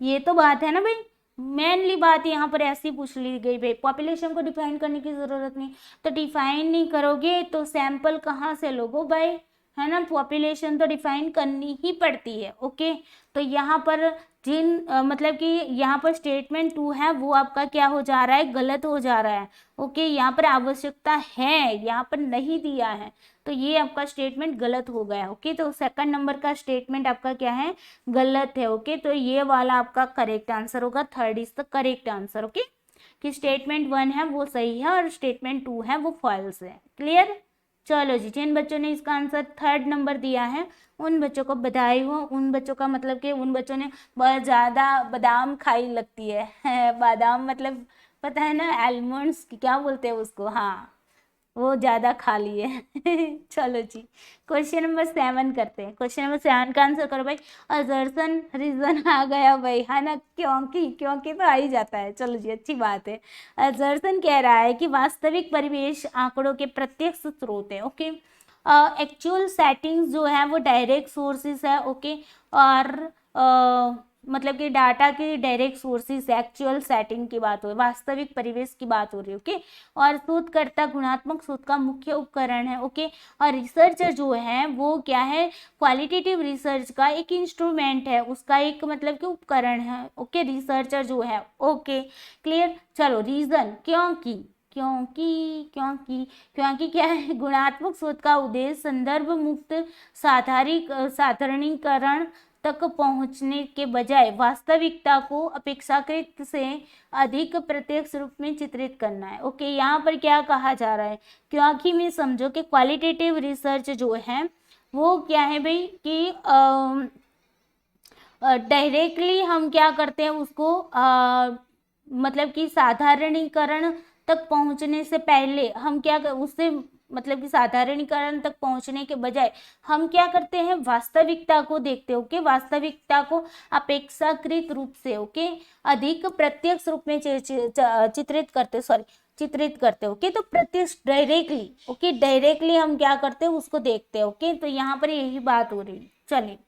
ये तो बात है ना भाई, मेनली बात यहाँ पर ऐसी पूछ ली गई भाई, पॉपुलेशन को डिफाइन करने की जरूरत नहीं, तो डिफाइन नहीं करोगे तो सैंपल कहाँ से लोगो भाई, है ना। पॉपुलेशन तो डिफाइन करनी ही पड़ती है। ओके, तो यहाँ पर जिन मतलब कि यहाँ पर स्टेटमेंट 2 है वो आपका क्या हो जा रहा है, गलत हो जा रहा है। ओके, यहाँ पर आवश्यकता है, यहाँ पर नहीं दिया है, तो ये आपका स्टेटमेंट गलत हो गया। ओके, तो सेकंड नंबर का स्टेटमेंट आपका क्या है, गलत है। ओके, तो ये वाला आपका करेक्ट आंसर होगा, third is the correct answer. Okay, कि स्टेटमेंट 1 है वो सही है और स्टेटमेंट 2 है वो फॉल्स है। क्लियर? चलो जी, जिन बच्चों ने इसका आंसर थर्ड नंबर दिया है उन बच्चों को बधाई हो। उन बच्चों का मतलब कि उन बच्चों ने बहुत ज़्यादा बादाम खाई लगती है बादाम मतलब पता है ना, आलमंड्स क्या बोलते हैं उसको, हाँ वो ज़्यादा खा लिए चलो जी, क्वेश्चन नंबर 7 करते हैं। क्वेश्चन नंबर 7 का आंसर करो भाई। असर्शन रीजन आ गया भाई, है ना, क्योंकि क्योंकि तो आ ही जाता है। चलो जी, अच्छी बात है। असर्शन कह रहा है कि वास्तविक परिवेश आंकड़ों के प्रत्यक्ष स्रोत है। ओके, एक्चुअल सेटिंग्स जो है वो डायरेक्ट सोर्सेस है। ओके, और मतलब कि डाटा की डायरेक्ट सोर्सेस, एक्चुअल सेटिंग की बात हो रही है, वास्तविक परिवेश की बात हो रही है। ओके, और शोधकर्ता गुणात्मक शोध का मुख्य उपकरण है। ओके, और रिसर्चर जो है वो क्या है, क्वालिटेटिव रिसर्च का एक इंस्ट्रूमेंट है, उसका एक मतलब कि उपकरण है। ओके, रिसर्चर जो है। Okay, clear? चलो रीजन, क्योंकि क्योंकि क्योंकि क्या है, गुणात्मक शोध का उद्देश्य संदर्भ मुक्त साधारणीकरण तक पहुंचने के बजाय वास्तविकता को अपेक्षाकृत से अधिक प्रत्यक्ष रूप में चित्रित करना है। ओके, यहाँ पर क्या कहा जा रहा है, क्योंकि में समझो कि क्वालिटेटिव रिसर्च जो है वो क्या है भाई कि डायरेक्टली हम क्या करते हैं उसको मतलब कि साधारणीकरण तक पहुंचने से पहले हम क्या उससे मतलब कि साधारणीकरण तक पहुंचने के बजाय हम क्या करते हैं, वास्तविकता को देखते हैं। ओके, वास्तविकता को अपेक्षाकृत रूप से ओके अधिक प्रत्यक्ष रूप में चित्रित करते, सॉरी चित्रित करते। ओके, तो प्रत्यक्ष डायरेक्टली, ओके डायरेक्टली हम क्या करते हैं उसको देखते हैं। ओके, तो यहाँ पर यही बात हो रही है। चलिए,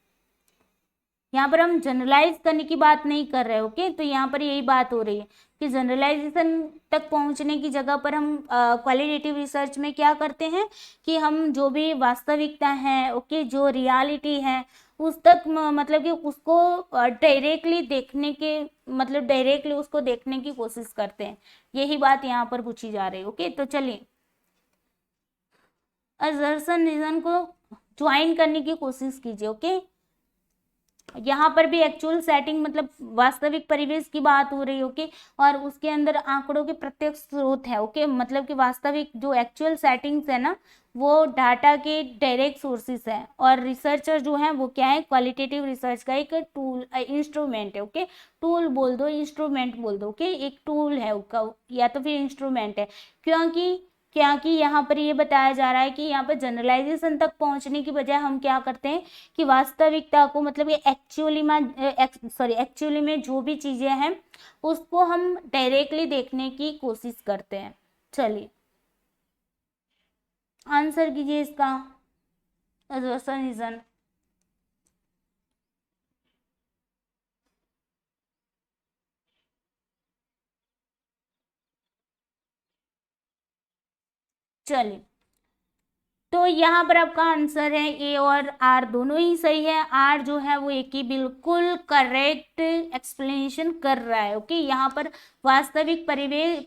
यहाँ पर हम जनरलाइज करने की बात नहीं कर रहे। ओके, तो यहाँ पर यही बात हो रही है कि जनरलाइजेशन तक पहुंचने की जगह पर हम क्वालिटेटिव रिसर्च में क्या करते हैं कि हम जो भी वास्तविकता है, ओके जो रियलिटी है उस तक मतलब कि उसको डायरेक्टली देखने के मतलब डायरेक्टली उसको देखने की कोशिश करते हैं। यही बात यहाँ पर पूछी जा रही है। ओके, तो चलिए असर्शन रीजन को ज्वाइन करने की कोशिश कीजिए। ओके, यहाँ पर भी एक्चुअल सेटिंग मतलब वास्तविक परिवेश की बात हो रही है। ओके, और उसके अंदर आंकड़ों के प्रत्यक्ष स्रोत है। ओके, मतलब कि वास्तविक जो एक्चुअल सेटिंग्स है ना वो डाटा के डायरेक्ट सोर्सेस है, और रिसर्चर जो है वो क्या है, क्वालिटेटिव रिसर्च का एक टूल इंस्ट्रूमेंट है। ओके, टूल बोल दो, इंस्ट्रूमेंट बोल दो। ओके, एक टूल है उसका या तो फिर इंस्ट्रूमेंट है, क्योंकि यहाँ पर ये बताया जा रहा है कि यहाँ पर जनरलाइजेशन तक पहुंचने की बजाय हम क्या करते हैं कि वास्तविकता को मतलब ये एक्चुअली में जो भी चीजें हैं उसको हम डायरेक्टली देखने की कोशिश करते हैं। चलिए आंसर कीजिए इसका रीजन। चलिए, तो यहाँ पर आपका आंसर है ए और आर दोनों ही सही है। आर जो है वो एक ही बिल्कुल करेक्ट एक्सप्लेनेशन कर रहा है। ओके, यहाँ पर वास्तविक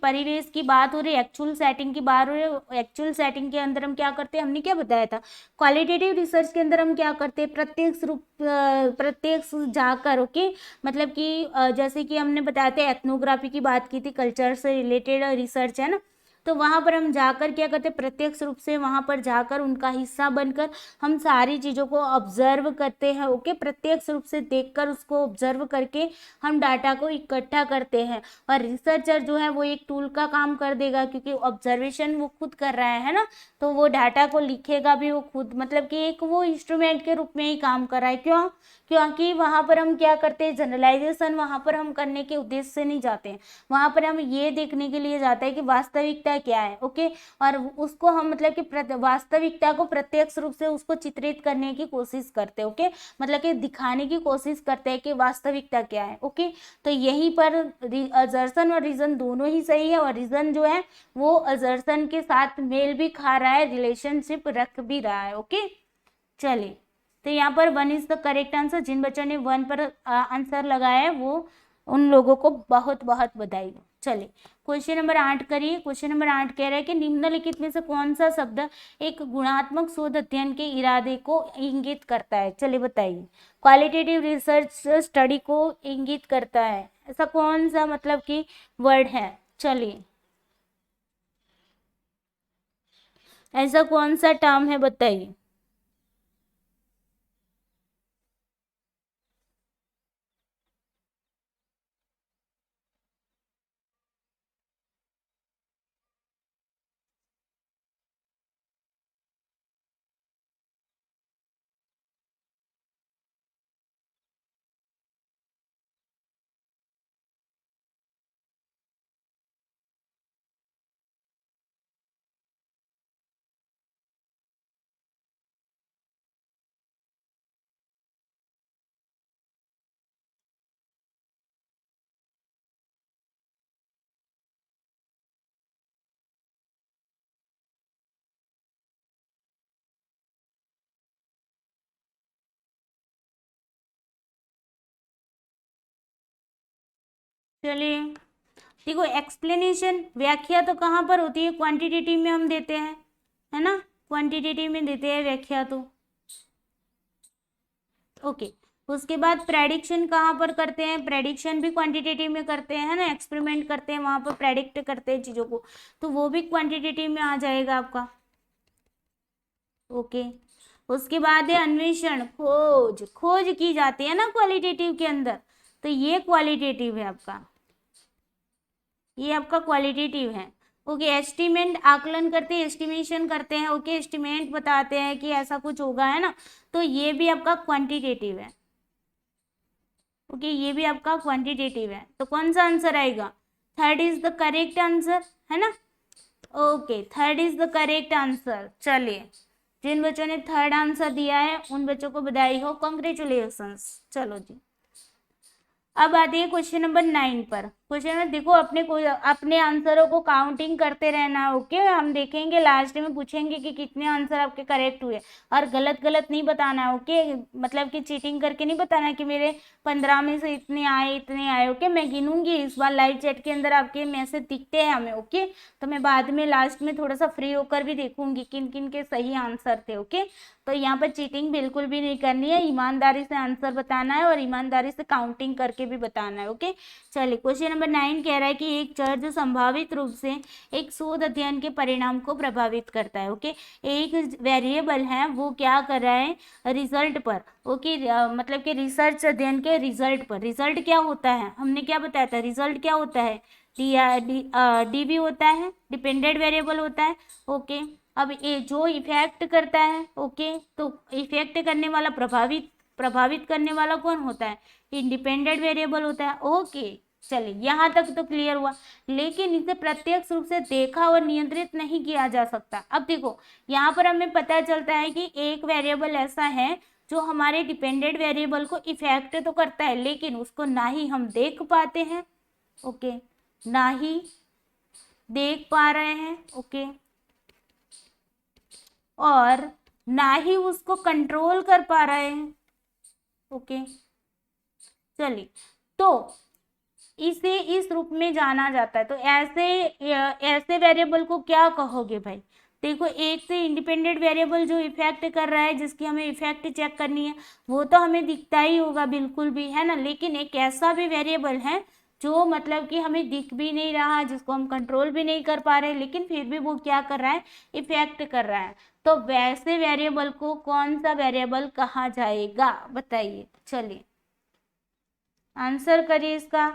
परिवेश की बात हो रही है, एक्चुअल सेटिंग की बात हो रही है। एक्चुअल सेटिंग के अंदर हम क्या करते हैं, हमने क्या बताया था, क्वालिटेटिव रिसर्च के अंदर हम क्या करते हैं, प्रत्यक्ष जाकर। ओके, मतलब कि जैसे कि हमने बताया था एथनोग्राफी की बात की थी, कल्चर से रिलेटेड रिसर्च है ना, तो वहां पर हम जाकर क्या करते, प्रत्यक्ष रूप से वहां पर जाकर उनका हिस्सा बनकर हम सारी चीजों को ऑब्जर्व करते हैं। ओके, प्रत्यक्ष रूप से देखकर उसको ऑब्जर्व करके हम डाटा को इकट्ठा करते हैं। और रिसर्चर जो है वो एक टूल का काम कर देगा, क्योंकि ऑब्जर्वेशन वो खुद कर रहा है ना, तो वो डाटा को लिखेगा भी वो खुद, मतलब कि एक वो इंस्ट्रूमेंट के रूप में ही काम कर रहा है। क्यों, क्योंकि वहां पर हम क्या करते हैं, जनरलाइजेशन वहां पर हम करने के उद्देश्य से नहीं जाते हैं, वहां पर हम ये देखने के लिए जाते हैं कि वास्तविकता क्या है। ओके, और उसको हम मतलब कि वास्तविकता को प्रत्यक्ष रूप से उसको चित्रित करने की कोशिश करते हैं। ओके, मतलब कि दिखाने की कोशिश करते हैं कि वास्तविकता क्या है। ओके, तो यहीं पर असर्शन और रीजन दोनों ही सही है, और रीजन जो है वो असर्शन के साथ मेल भी खा रहा है, रिलेशनशिप रख भी रहा है। ओके, चलिए, तो यहाँ पर 1 इज द करेक्ट आंसर। जिन बच्चों ने 1 पर आंसर लगाया है वो उन लोगों को बहुत बहुत बधाई। चलिए क्वेश्चन नंबर 8 करिए। क्वेश्चन नंबर 8 कह रहा है कि निम्नलिखित में से कौन सा शब्द एक गुणात्मक शोध अध्ययन के इरादे को इंगित करता है। चलिए बताइए, क्वालिटेटिव रिसर्च स्टडी को इंगित करता है, ऐसा कौन सा मतलब कि वर्ड है। चलिए ऐसा कौन सा टर्म है बताइए। चलिए देखो एक्सप्लेनेशन व्याख्या तो कहाँ पर होती है, क्वांटिटेटिव में हम देते हैं, है ना, क्वांटिटेटिव में देते हैं व्याख्या तो। ओके, उसके बाद प्रेडिक्शन कहाँ पर करते हैं, प्रेडिक्शन भी क्वांटिटेटिव में करते हैं, है ना, एक्सपेरिमेंट करते हैं वहां पर, प्रेडिक्ट करते हैं चीजों को, तो वो भी क्वांटिटेटिव में आ जाएगा आपका। ओके, उसके बाद है अन्वेषण, खोज, खोज की जाती है ना क्वालिटेटिव के अंदर, तो ये क्वालिटेटिव है आपका, ये आपका क्वालिटेटिव है। ओके, एस्टिमेट आकलन करते हैं, एस्टिमेशन करते हैं, ओके, एस्टिमेट बताते हैं कि ऐसा कुछ होगा, है ना, तो ये भी आपका क्वांटिटेटिव है। ओके, ये भी आपका क्वांटिटेटिव है, तो कौन सा आंसर आएगा, third is the correct answer, है ना। Okay, third is the correct answer. चलिए, जिन बच्चों ने थर्ड आंसर दिया है उन बच्चों को बधाई हो, कॉन्ग्रेचुलेशंस। चलो जी, अब आते हैं क्वेश्चन नंबर 9 पर। क्वेश्चन में देखो, अपने आंसरों को काउंटिंग करते रहना, ओके, हम देखेंगे लास्ट में पूछेंगे कि कितने आंसर आपके करेक्ट हुए, और गलत गलत नहीं बताना है, ओके, मतलब कि चीटिंग करके नहीं बताना कि मेरे 15 में से इतने आए, ओके, मैं गिनूंगी इस बार लाइव चैट के अंदर आपके मैसेज दिखते हैं हमें, ओके, तो मैं बाद में लास्ट में थोड़ा सा फ्री होकर भी देखूंगी किन किन के सही आंसर थे, ओके। तो यहाँ पर चीटिंग बिल्कुल भी नहीं करनी है, ईमानदारी से आंसर बताना है और ईमानदारी से काउंटिंग करके भी बताना है, ओके। चलिए, क्वेश्चन नंबर 9 कह रहा है कि एक चर जो संभावित रूप से एक शोध अध्ययन के परिणाम को प्रभावित करता है, ओके, एक वेरिएबल है वो क्या कर रहा है, रिजल्ट पर, ओके, मतलब कि रिसर्च अध्ययन के रिजल्ट पर, रिजल्ट क्या होता है, हमने क्या बताया था, रिजल्ट क्या होता है, डीबी होता है, डिपेंडेंट वेरिएबल होता है, ओके। अब ये जो इफेक्ट करता है, ओके, तो इफेक्ट करने वाला, प्रभावित करने वाला कौन होता है, इंडिपेंडेंट वेरिएबल होता है, ओके। चलिए, यहाँ तक तो क्लियर हुआ, लेकिन इसे प्रत्यक्ष रूप से देखा और नियंत्रित नहीं किया जा सकता। अब देखो, यहाँ पर हमें पता चलता है कि एक वेरिएबल ऐसा है जो हमारे डिपेंडेंट वेरिएबल को इफेक्ट तो करता है, लेकिन उसको ना ही हम देख पाते हैं, ओके, ना ही देख पा रहे हैं, ओके, और ना ही उसको कंट्रोल कर पा रहे हैं, ओके। चलिए, तो इसे इस रूप में जाना जाता है, तो ऐसे वेरिएबल को क्या कहोगे भाई, देखो, एक से इंडिपेंडेंट वेरिएबल जो इफेक्ट कर रहा है, जिसकी हमें इफेक्ट चेक करनी है, वो तो हमें दिखता ही होगा बिल्कुल भी, है ना, लेकिन एक ऐसा भी वेरिएबल है जो मतलब कि हमें दिख भी नहीं रहा, जिसको हम कंट्रोल भी नहीं कर पा रहे, लेकिन फिर भी वो क्या कर रहा है, इफेक्ट कर रहा है, तो वैसे वेरिएबल को कौन सा वेरिएबल कहा जाएगा, बताइए। चलिए, आंसर करिए इसका।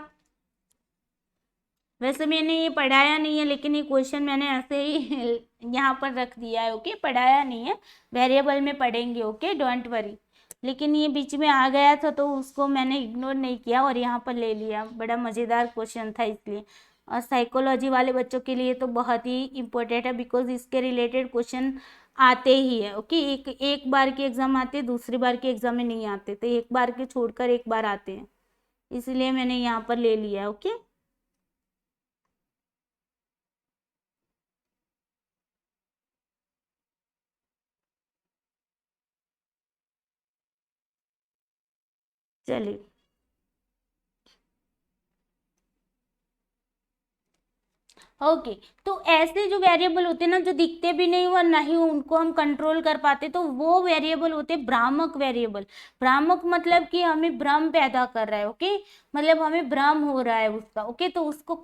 वैसे मैंने ये पढ़ाया नहीं है, लेकिन ये क्वेश्चन मैंने ऐसे ही यहाँ पर रख दिया है, ओके, पढ़ाया नहीं है, वेरिएबल में पढ़ेंगे, ओके, डोंट वरी, लेकिन ये बीच में आ गया था तो उसको मैंने इग्नोर नहीं किया और यहाँ पर ले लिया, बड़ा मज़ेदार क्वेश्चन था इसलिए, और साइकोलॉजी वाले बच्चों के लिए तो बहुत ही इम्पोर्टेंट है, बिकॉज इसके रिलेटेड क्वेश्चन आते ही है, ओके, एक बार के एग्जाम आते हैं, दूसरी बार के एग्जाम में नहीं आते, तो एक बार के छोड़कर एक बार आते हैं, इसलिए मैंने यहाँ पर ले लिया, ओके। चलिए, ओके, तो ऐसे जो वेरिएबल होते हैं ना, जो दिखते भी नहीं और ना ही उनको हम कंट्रोल कर पाते, तो वो वेरिएबल होते हैं भ्रामक वेरिएबल। भ्रामक मतलब कि हमें भ्रम पैदा कर रहा है, ओके, मतलब हमें भ्रम हो रहा है उसका, ओके, तो उसको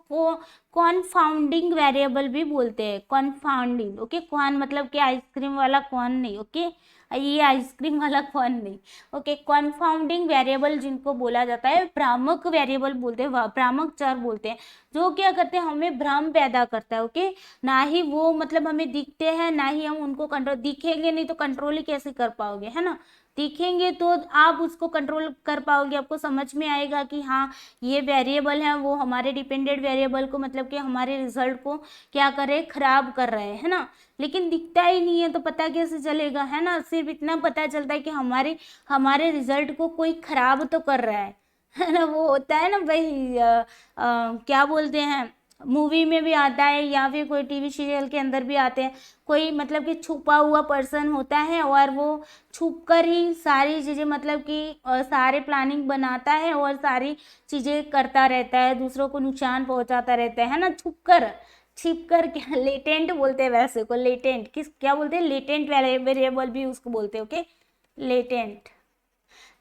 कॉन्फाउंडिंग वेरिएबल भी बोलते हैं, कॉन्फाउंडिंग, ओके, कौन मतलब कि आइसक्रीम वाला कौन नहीं, ओके, ये आइसक्रीम वाला कौन नहीं, ओके, कॉन्फाउंडिंग वेरिएबल जिनको बोला जाता है, भ्रामक वेरिएबल बोलते हैं, भ्रामक चर बोलते हैं, जो क्या करते हैं, हमें भ्रम पैदा करता है, ओके, ना ही वो मतलब हमें दिखते हैं, ना ही हम उनको कंट्रोल, दिखेंगे नहीं तो कंट्रोल ही कैसे कर पाओगे, है ना, दिखेंगे तो आप उसको कंट्रोल कर पाओगे, आपको समझ में आएगा कि हाँ, ये वेरिएबल है, वो हमारे डिपेंडेंट वेरिएबल को मतलब कि हमारे रिजल्ट को क्या कर रहे हैं, खराब कर रहे हैं, है ना, लेकिन दिखता ही नहीं है तो पता कैसे चलेगा, है ना, सिर्फ इतना पता चलता है कि हमारे रिजल्ट को कोई खराब तो कर रहा है ना, वो होता है ना भाई, क्या बोलते हैं, मूवी में भी आता है या फिर कोई टीवी सीरियल के अंदर भी आते हैं, कोई मतलब कि छुपा हुआ पर्सन होता है और वो छुप कर ही सारी चीज़ें मतलब कि सारे प्लानिंग बनाता है और सारी चीज़ें करता रहता है, दूसरों को नुकसान पहुंचाता रहता है ना, छुप कर छिप कर। क्या लेटेंट बोलते हैं वैसे को, लेटेंट किस क्या बोलते हैं, लेटेंट वेरिएबल भी उसको बोलते हैं। Okay, latent.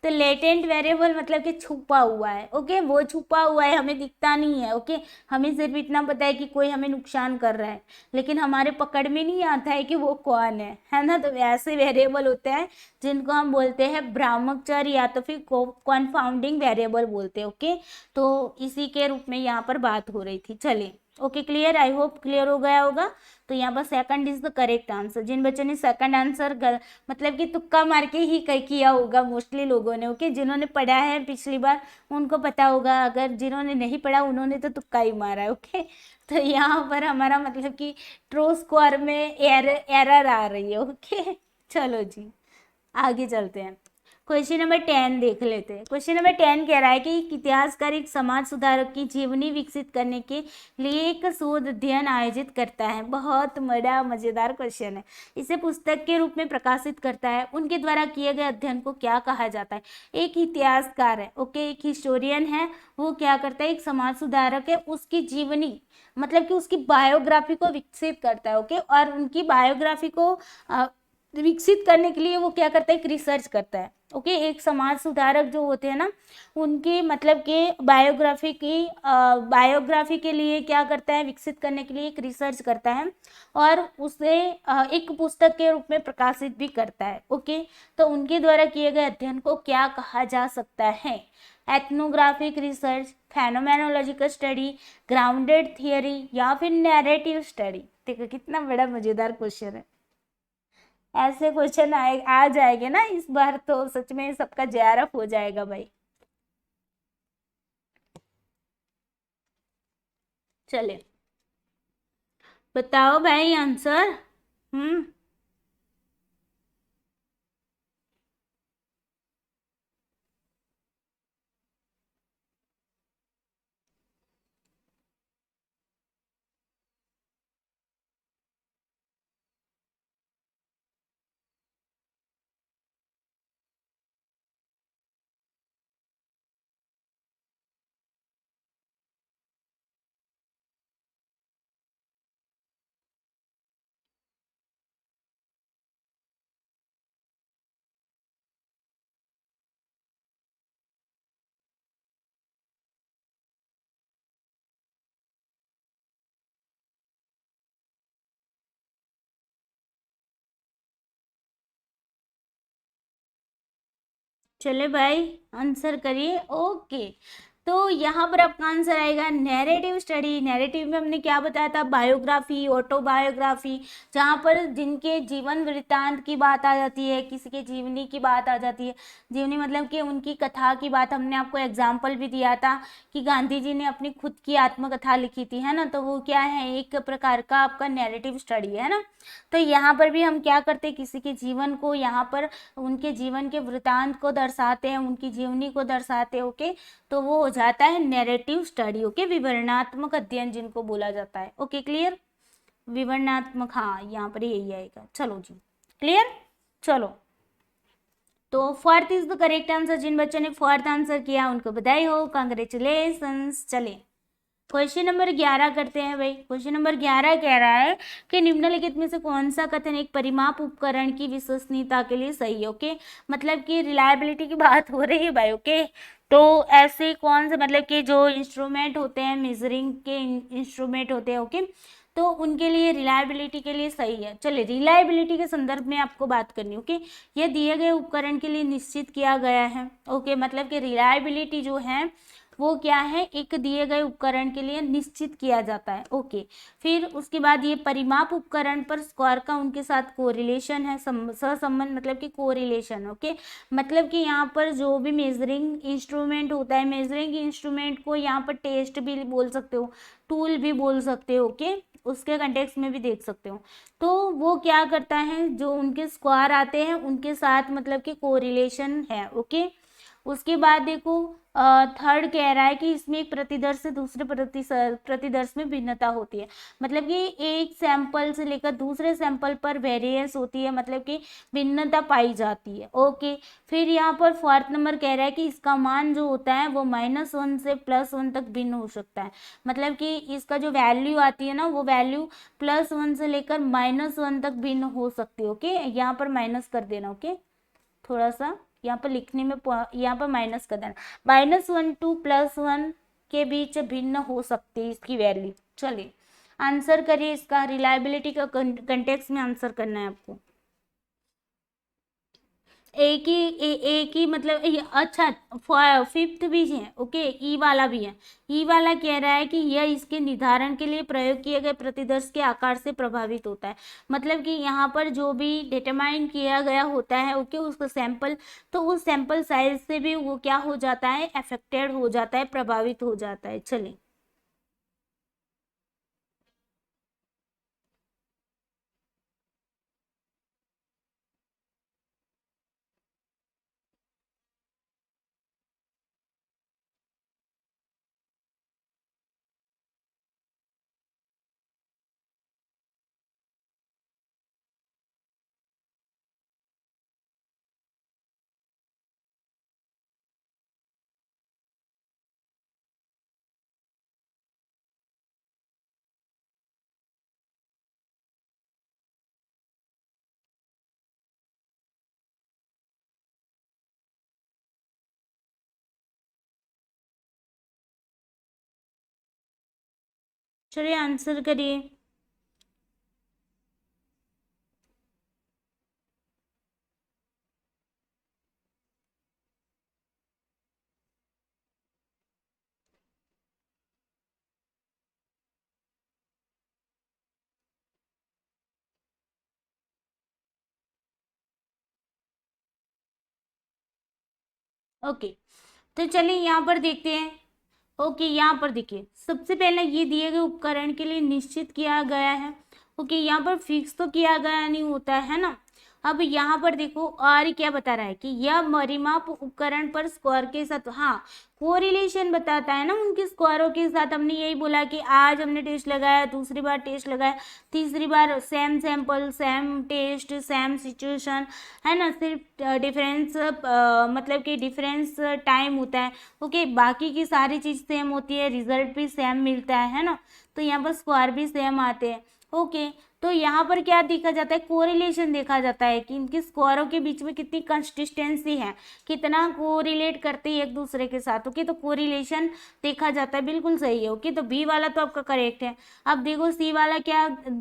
तो लेटेंट वेरिएबल मतलब कि छुपा हुआ है। ओके, वो छुपा हुआ है, हमें दिखता नहीं है। ओके, हमें सिर्फ इतना पता है कि कोई हमें नुकसान कर रहा है, लेकिन हमारे पकड़ में नहीं आता है कि वो कौन है ना। तो ऐसे वेरिएबल होते हैं जिनको हम बोलते हैं भ्रामक चर या तो फिर कॉन्फाउंडिंग वेरिएबल बोलते हैं। ओके, तो इसी के रूप में यहाँ पर बात हो रही थी। चलिए, okay clear, I hope clear हो गया होगा। तो यहाँ पर second is the correct answer. जिन बच्चों ने सेकंड आंसर मतलब कि तुक्का मार के ही किया होगा मोस्टली लोगों ने। ओके, जिन्होंने पढ़ा है पिछली बार उनको पता होगा, अगर जिन्होंने नहीं पढ़ा उन्होंने तो तुक्का ही मारा है। ओके, तो यहाँ पर हमारा मतलब कि ट्रू स्क्वायर में एरर आ रही है। ओके, चलो जी आगे चलते हैं। क्वेश्चन नंबर 10 देख लेते हैं। क्वेश्चन नंबर 10 कह रहा है कि एक इतिहासकार एक समाज सुधारक की जीवनी विकसित करने के लिए एक शोध अध्ययन आयोजित करता है। बहुत बड़ा मजेदार क्वेश्चन है। इसे पुस्तक के रूप में प्रकाशित करता है। उनके द्वारा किए गए अध्ययन को क्या कहा जाता है? एक इतिहासकार है, ओके, एक हिस्टोरियन है। वो क्या करता है, एक समाज सुधारक है, उसकी जीवनी मतलब कि उसकी बायोग्राफी को विकसित करता है। ओके, और उनकी बायोग्राफी को विकसित करने के लिए वो क्या करता है, एक रिसर्च करता है। ओके, एक समाज सुधारक जो होते हैं ना, उनकी मतलब कि बायोग्राफी के लिए क्या करता है, विकसित करने के लिए एक रिसर्च करता है और उसे एक पुस्तक के रूप में प्रकाशित भी करता है। ओके, तो उनके द्वारा किए गए अध्ययन को क्या कहा जा सकता है? Ethnographic research, phenomenological study, grounded theory या फिर नैरेटिव स्टडी। देखो कितना बड़ा मजेदार क्वेश्चन है। ऐसे क्वेश्चन आ जाएंगे ना इस बार तो सच में सबका जेआरएफ हो जाएगा भाई। चले बताओ भाई आंसर। हम्म, चले भाई आंसर करिए। ओके, तो यहाँ पर आपका आंसर आएगा नैरेटिव स्टडी। नैरेटिव में हमने क्या बताया था, बायोग्राफी, ऑटोबायोग्राफी, जहाँ पर जिनके जीवन वृत्तांत की बात आ जाती है, किसी के जीवनी की बात आ जाती है। जीवनी मतलब कि उनकी कथा की बात। हमने आपको एग्जाम्पल भी दिया था कि गांधी जी ने अपनी खुद की आत्मकथा लिखी थी, है ना, तो वो क्या है, एक प्रकार का आपका नैरेटिव स्टडी है ना। तो यहाँ पर भी हम क्या करते हैं, किसी के जीवन को यहाँ पर उनके जीवन के वृत्तांत को दर्शाते हैं, उनकी जीवनी को दर्शाते हैं। ओके, तो वो हो जाता है नैरेटिव स्टडी। ओके, विवरणात्मक अध्ययन जिनको बोला जाता है। ओके क्लियर, विवरणात्मक, हाँ यहाँ पर यही आएगा। चलो जी क्लियर। चलो, तो fourth is the correct answer. जिन बच्चों ने फोर्थ आंसर किया उनको बधाई हो, कांग्रेचुलेशंस। चले क्वेश्चन नंबर 11 करते हैं भाई। क्वेश्चन नंबर 11 कह रहा है कि निम्नलिखित में से कौन सा कथन एक परिमाप उपकरण की विश्वसनीयता के लिए सही है? ओके, मतलब कि रिलायबिलिटी की बात हो रही है भाई। ओके, तो ऐसे कौन से मतलब कि जो इंस्ट्रूमेंट होते हैं, मेजरिंग के इंस्ट्रूमेंट होते हैं, ओके, तो उनके लिए रिलायबिलिटी के लिए सही है। चलिए, रिलायबिलिटी के संदर्भ में आपको बात करनी। ओके, ये दिए गए उपकरण के लिए निश्चित किया गया है। ओके, मतलब कि रिलायबिलिटी जो है वो क्या है, एक दिए गए उपकरण के लिए निश्चित किया जाता है। ओके, फिर उसके बाद ये परिमाप उपकरण पर स्कोर का उनके साथ कोरिलेशन है, सहसंबंध मतलब कि कोरिलेशन। ओके, मतलब कि यहाँ पर जो भी मेजरिंग इंस्ट्रूमेंट होता है, मेजरिंग इंस्ट्रूमेंट को यहाँ पर टेस्ट भी बोल सकते हो, टूल भी बोल सकते हो। ओके, उसके कंटेक्स्ट में भी देख सकते हो। तो वो क्या करता है, जो उनके स्क्वायर आते हैं उनके साथ मतलब कि कोरिलेशन है। ओके, उसके बाद देखो थर्ड कह रहा है कि इसमें एक प्रतिदर्श से दूसरे प्रतिदर्श में भिन्नता होती है, मतलब कि एक सैंपल से लेकर दूसरे सैंपल पर वेरिएंस होती है, मतलब कि भिन्नता पाई जाती है। ओके, फिर यहाँ पर फोर्थ नंबर कह रहा है कि इसका मान जो होता है वो -1 से +1 तक भिन्न हो सकता है, मतलब कि इसका जो वैल्यू आती है ना वो वैल्यू +1 से लेकर -1 तक भिन्न हो सकती है। ओके, यहाँ पर माइनस कर देना। ओके, थोड़ा सा यहाँ पर लिखने में यहाँ पर माइनस कर देना, -1 टू +1 के बीच भिन्न हो सकती है इसकी वैल्यू। चलिए आंसर करिए इसका, रिलायबिलिटी का कंटेक्स्ट में आंसर करना है आपको। एक ही मतलब अच्छा फिफ्थ भी है। ओके, ई वाला भी है। ई वाला कह रहा है कि यह इसके निर्धारण के लिए प्रयोग किए गए प्रतिदर्श के आकार से प्रभावित होता है, मतलब कि यहाँ पर जो भी डिटरमाइन किया गया होता है ओके उसका सैंपल, तो उस सैंपल साइज से भी वो क्या हो जाता है, अफेक्टेड हो जाता है, प्रभावित हो जाता है। चलिए चलिए आंसर करिए। ओके, तो चलिए यहाँ पर देखते हैं। ओके, यहाँ पर देखिए सबसे पहले ये दिए गए उपकरण के लिए निश्चित किया गया है। ओके, यहाँ पर फिक्स तो किया गया नहीं होता है ना। अब यहाँ पर देखो और क्या बता रहा है कि यह परिमाप उपकरण पर स्कोर के साथ, हाँ कोरिलेशन बताता है ना उनके स्कोरों के साथ। हमने यही बोला कि आज हमने टेस्ट लगाया, दूसरी बार टेस्ट लगाया, तीसरी बार same sample, same test, same situation, है ना, सिर्फ डिफरेंस मतलब कि डिफरेंस टाइम होता है। ओके, बाकी की सारी चीज़ सेम होती है, रिजल्ट भी सेम मिलता है ना, तो यहाँ पर स्कोर भी सेम आते हैं। ओके, तो यहाँ पर क्या देखा जाता है, कोरिलेशन देखा जाता है कि इनके स्कोरों के बीच में कितनी कंसिस्टेंसी है, कितना कोरिलेट करते हैं एक दूसरे के साथ। ओके, तो कोरिलेशन देखा जाता है, बिल्कुल सही है। ओके, तो बी वाला तो आपका करेक्ट है। अब देखो सी वाला क्या,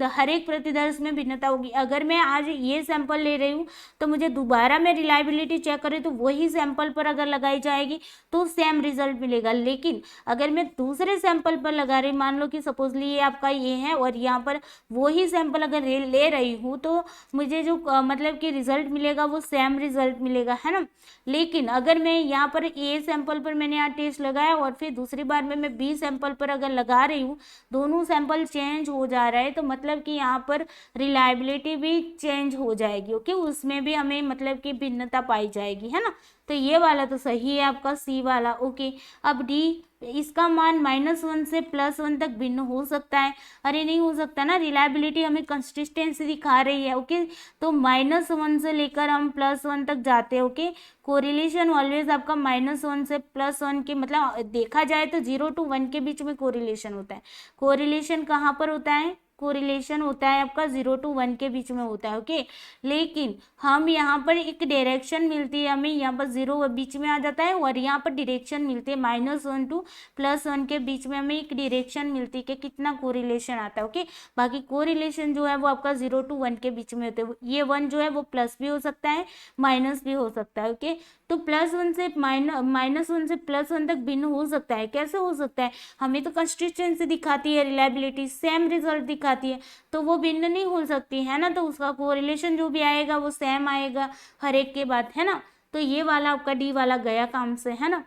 हर एक प्रतिदर्श में भिन्नता होगी। अगर मैं आज ये सैंपल ले रही हूँ तो मुझे दोबारा मैं रिलायबिलिटी चेक करें तो वही सैंपल पर अगर लगाई जाएगी तो सेम रिजल्ट मिलेगा। लेकिन अगर मैं दूसरे सैंपल पर लगा रही, मान लो कि सपोजली ये आपका ये है और यहाँ पर वही सैंपल अगर ले रही हूँ तो मुझे जो मतलब कि रिजल्ट मिलेगा वो सेम रिजल्ट मिलेगा, है ना। लेकिन अगर मैं यहाँ पर ए सैंपल पर मैंने यहाँ टेस्ट लगाया और फिर दूसरी बार में मैं बी सैंपल पर अगर लगा रही हूँ, दोनों सैंपल चेंज हो जा रहा है, तो मतलब कि यहाँ पर रिलायबिलिटी भी चेंज हो जाएगी। ओके, उसमें भी हमें मतलब कि भिन्नता पाई जाएगी, है ना। तो ये वाला तो सही है आपका सी वाला। ओके, अब डी, इसका मान -1 से +1 तक भिन्न हो सकता है। अरे नहीं हो सकता ना, रिलायबिलिटी हमें कंसिस्टेंसी दिखा रही है। ओके, तो -1 से लेकर हम +1 तक जाते हैं। ओके, कोरिलेशन ऑलवेज आपका -1 से +1 के, मतलब देखा जाए तो 0 to 1 के बीच में कोरिलेशन होता है। कोरिलेशन कहाँ पर होता है, कोरिलेशन होता है आपका 0 to 1 के बीच में होता है। ओके, लेकिन हम यहाँ पर एक डायरेक्शन मिलती है हमें, यहाँ पर 0 बीच में आ जाता है और यहाँ पर डायरेक्शन मिलती है -1 to +1 के बीच में हमें एक डायरेक्शन मिलती है कि कितना कोरिलेशन आता है। ओके, बाकी कोरिलेशन जो है वो आपका 0 to 1 के बीच में होते हैं। ये 1 जो है वो प्लस भी हो सकता है, माइनस भी हो सकता है। ओके, तो +1 से -1 से +1 तक भिन्न हो सकता है। कैसे हो सकता है, हमें तो कंसिस्टेंसी दिखाती है, रिलायबिलिटी सेम रिजल्ट दिखाती है, तो वो भिन्न नहीं हो सकती है ना, तो उसका कोरिलेशन जो भी आएगा वो सेम आएगा हर एक के बाद, है ना। तो ये वाला आपका डी वाला गया काम से, है ना,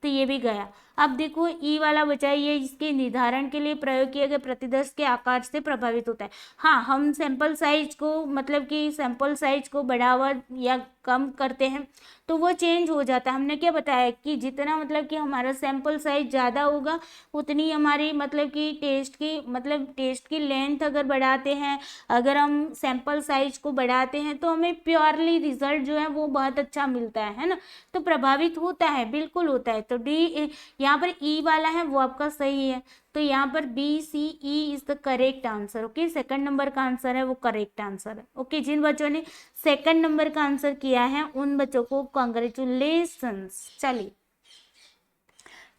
तो ये भी गया। अब देखो ई वाला बचा है, ये इसके निर्धारण के लिए प्रयोग किए गए प्रतिदर्श के आकार से प्रभावित होता है। हाँ, हम सैंपल साइज को मतलब कि सैंपल साइज को बढ़ावा या कम करते हैं तो वो चेंज हो जाता है। हमने क्या बताया कि जितना मतलब कि हमारा सैंपल साइज ज़्यादा होगा उतनी हमारी मतलब कि टेस्ट की लेंथ अगर बढ़ाते हैं, अगर हम सैंपल साइज को बढ़ाते हैं तो हमें प्योरली रिजल्ट जो है वो बहुत अच्छा मिलता है ना। तो प्रभावित होता है, बिल्कुल होता है। तो डी यहाँ पर ई वाला है वो आपका सही है। तो यहाँ पर B C E is the correct answer. Okay, second number का आंसर है वो करेक्ट आंसर है। ओके, जिन बच्चों ने सेकंड नंबर का आंसर किया है उन बच्चों को कॉन्ग्रेचुलेशंस। चलिए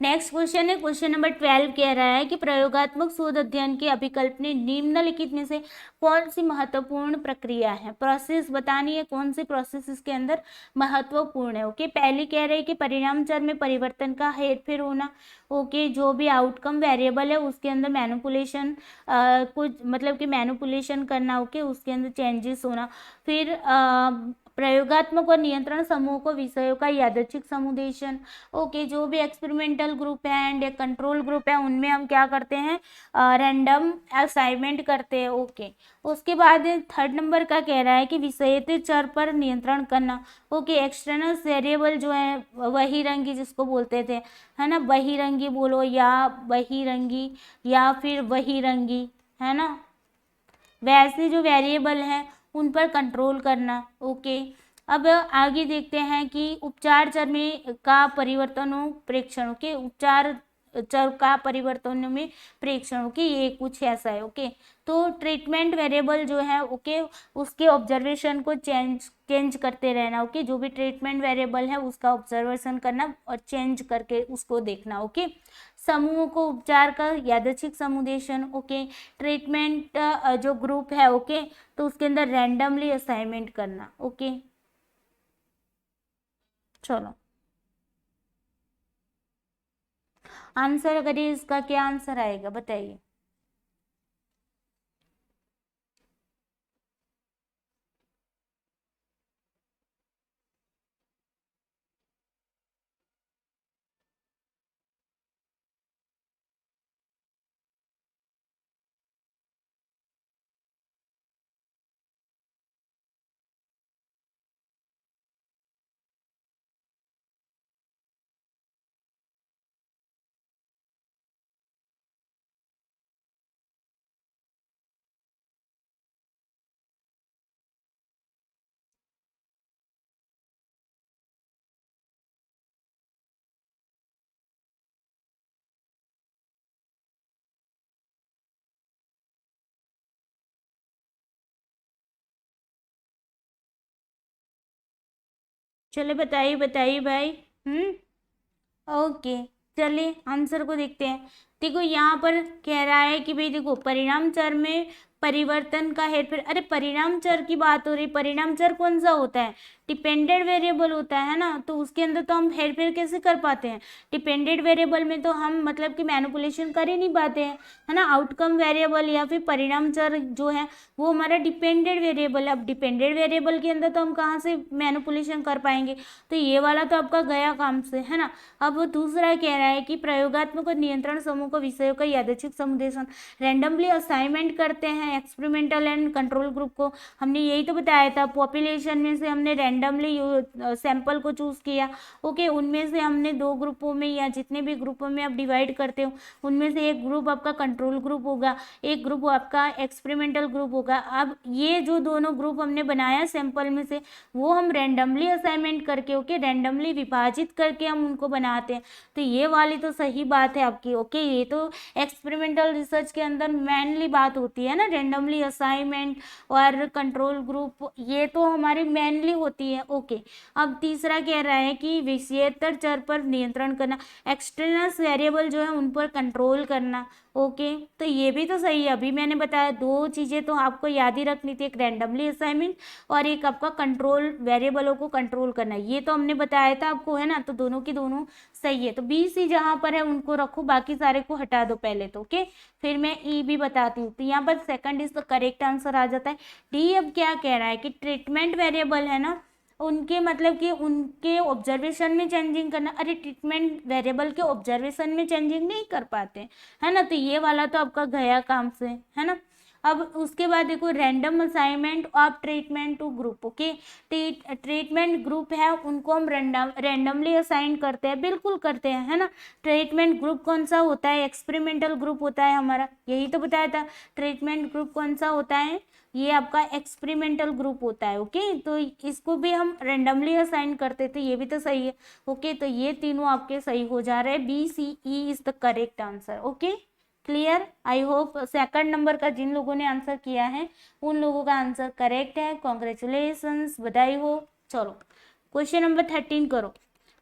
नेक्स्ट क्वेश्चन है, क्वेश्चन नंबर 12 कह रहा है कि प्रयोगात्मक शोध अध्ययन की अभिकल्पनीय निम्नलिखित में से कौन सी महत्वपूर्ण प्रक्रिया है। प्रोसेस बतानी है, कौन सी प्रोसेस इसके अंदर महत्वपूर्ण है। ओके, पहली कह रही है कि परिणाम चर में परिवर्तन का हेरफेर होना। ओके, जो भी आउटकम वेरिएबल है उसके अंदर मैनिपुलेशन कुछ मतलब कि मैनिपुलेशन करना। ओके, उसके अंदर चेंजेस होना। फिर प्रयोगात्मक और नियंत्रण समूह को विषयों का यादृच्छिक समुदेशन। ओके, जो भी एक्सपेरिमेंटल ग्रुप है एंड कंट्रोल ग्रुप है उनमें हम क्या करते हैं, रैंडम असाइनमेंट करते हैं। ओके, उसके बाद थर्ड नंबर का कह रहा है कि विषयित चर पर नियंत्रण करना। ओके, एक्सटर्नल वेरिएबल जो है वही रंगी जिसको बोलते थे, है ना, वही रंगी बोलो या वही रंगी या फिर वही रंगी, है ना, वैसे जो वेरिएबल हैं उन पर कंट्रोल करना। ओके, अब आगे देखते हैं कि उपचार चर में का परिवर्तनों प्रेक्षणों के उपचार चर का परिवर्तनों में प्रेक्षणों के ये कुछ ऐसा है। ओके, तो ट्रीटमेंट वेरिएबल जो है ओके उसके ऑब्जर्वेशन को चेंज करते रहना। ओके, जो भी ट्रीटमेंट वेरिएबल है उसका ऑब्जर्वेशन करना और चेंज करके उसको देखना। ओके, समूहों को उपचार का यादृच्छिक समुदेशन। ओके, ट्रीटमेंट जो ग्रुप है ओके तो उसके अंदर रैंडमली असाइनमेंट करना। ओके, चलो आंसर करिए, इसका क्या आंसर आएगा बताइए। चलो बताइए बताइए भाई। ओके, चलिए आंसर को देखते हैं। देखो यहाँ पर कह रहा है कि भाई देखो परिणाम चर में परिवर्तन का हेरफेर। अरे परिणाम चर की बात हो रही, परिणाम चर कौन सा होता है, डिपेंडेंट वेरिएबल होता है ना, तो उसके अंदर तो हम हेरफेर कैसे कर पाते हैं। डिपेंडेंट वेरिएबल में तो हम मतलब कि मैनिपुलेशन कर ही नहीं पाते हैं, है ना। आउटकम वेरिएबल या फिर परिणाम चर जो है वो हमारा डिपेंडेंट वेरिएबल है। अब डिपेंडेंट वेरिएबल के अंदर तो हम कहाँ से मैनिपुलेशन कर पाएंगे, तो ये वाला तो आपका गया काम से, है ना। अब दूसरा कह रहा है कि प्रयोगात्मक और नियंत्रण समूह को विषयों का यादृच्छिक समुदेशन रैंडमली असाइनमेंट करते हैं एक्सपेरिमेंटल एंड कंट्रोल ग्रुप को। हमने यही तो बताया था, पॉपुलेशन में से हमने रैंडमली सैंपल को चूज किया। ओके, उनमें से हमने दो ग्रुपों में या जितने भी ग्रुपों में आप डिवाइड करते हो उनमें से एक ग्रुप आपका कंट्रोल ग्रुप होगा, एक ग्रुप आपका एक्सपेरिमेंटल ग्रुप होगा। अब ये जो दोनों ग्रुप हमने बनाया सैंपल में से वो हम रैंडमली असाइनमेंट करके ओके रैंडमली विभाजित करके हम उनको बनाते हैं। तो ये वाली तो सही बात है आपकी। ओके, ये तो एक्सपेरिमेंटल रिसर्च के अंदर मेनली बात होती है ना, रैंडमली असाइनमेंट और कंट्रोल ग्रुप, ये तो हमारी मेनली होती है। ओके, अब तीसरा कह रहा है कि विषयेतर चर पर नियंत्रण करना, एक्सटर्नल वेरिएबल जो है उन पर कंट्रोल करना। ओके, तो ये भी तो सही है। अभी मैंने बताया दो चीजें तो आपको याद ही रखनी थी, एक रैंडमली असाइनमेंट और एक आपका कंट्रोल वेरिएबलों को कंट्रोल करना, ये तो हमने बताया था आपको, है ना। तो दोनों की दोनों सही है। तो बी सी जहां पर है उनको रखो, बाकी सारे को हटा दो पहले तो। ओके, फिर मैं ई भी बताती हूँ। तो यहाँ पर second is the correct answer आ जाता है। डी अब क्या कह रहा है कि ट्रीटमेंट वेरिएबल है ना उनके मतलब कि उनके ऑब्जर्वेशन में चेंजिंग करना। अरे ट्रीटमेंट वेरिएबल के ऑब्जर्वेशन में चेंजिंग नहीं कर पाते, है ना, तो ये वाला तो आपका गया काम से, है ना। अब उसके बाद देखो random assignment of treatment to group. Okay, treatment group है उनको हम रैंडमली असाइन करते हैं, बिल्कुल करते हैं, है ना। ट्रीटमेंट ग्रुप कौन सा होता है? एक्सपेरिमेंटल ग्रुप होता है हमारा, यही तो बताया था। ट्रीटमेंट ग्रुप कौन सा होता है? ये आपका एक्सपेरिमेंटल ग्रुप होता है। ओके, तो इसको भी हम रैंडमली असाइन करते थे, ये भी तो सही है। ओके, तो ये तीनों आपके सही हो जा रहे हैं, BCE is the correct answer. Okay, clear? I hope second number का जिन लोगों ने आंसर किया है उन लोगों का आंसर करेक्ट है, कॉन्ग्रेचुलेशंस, बधाई हो। चलो क्वेश्चन नंबर 13 करो।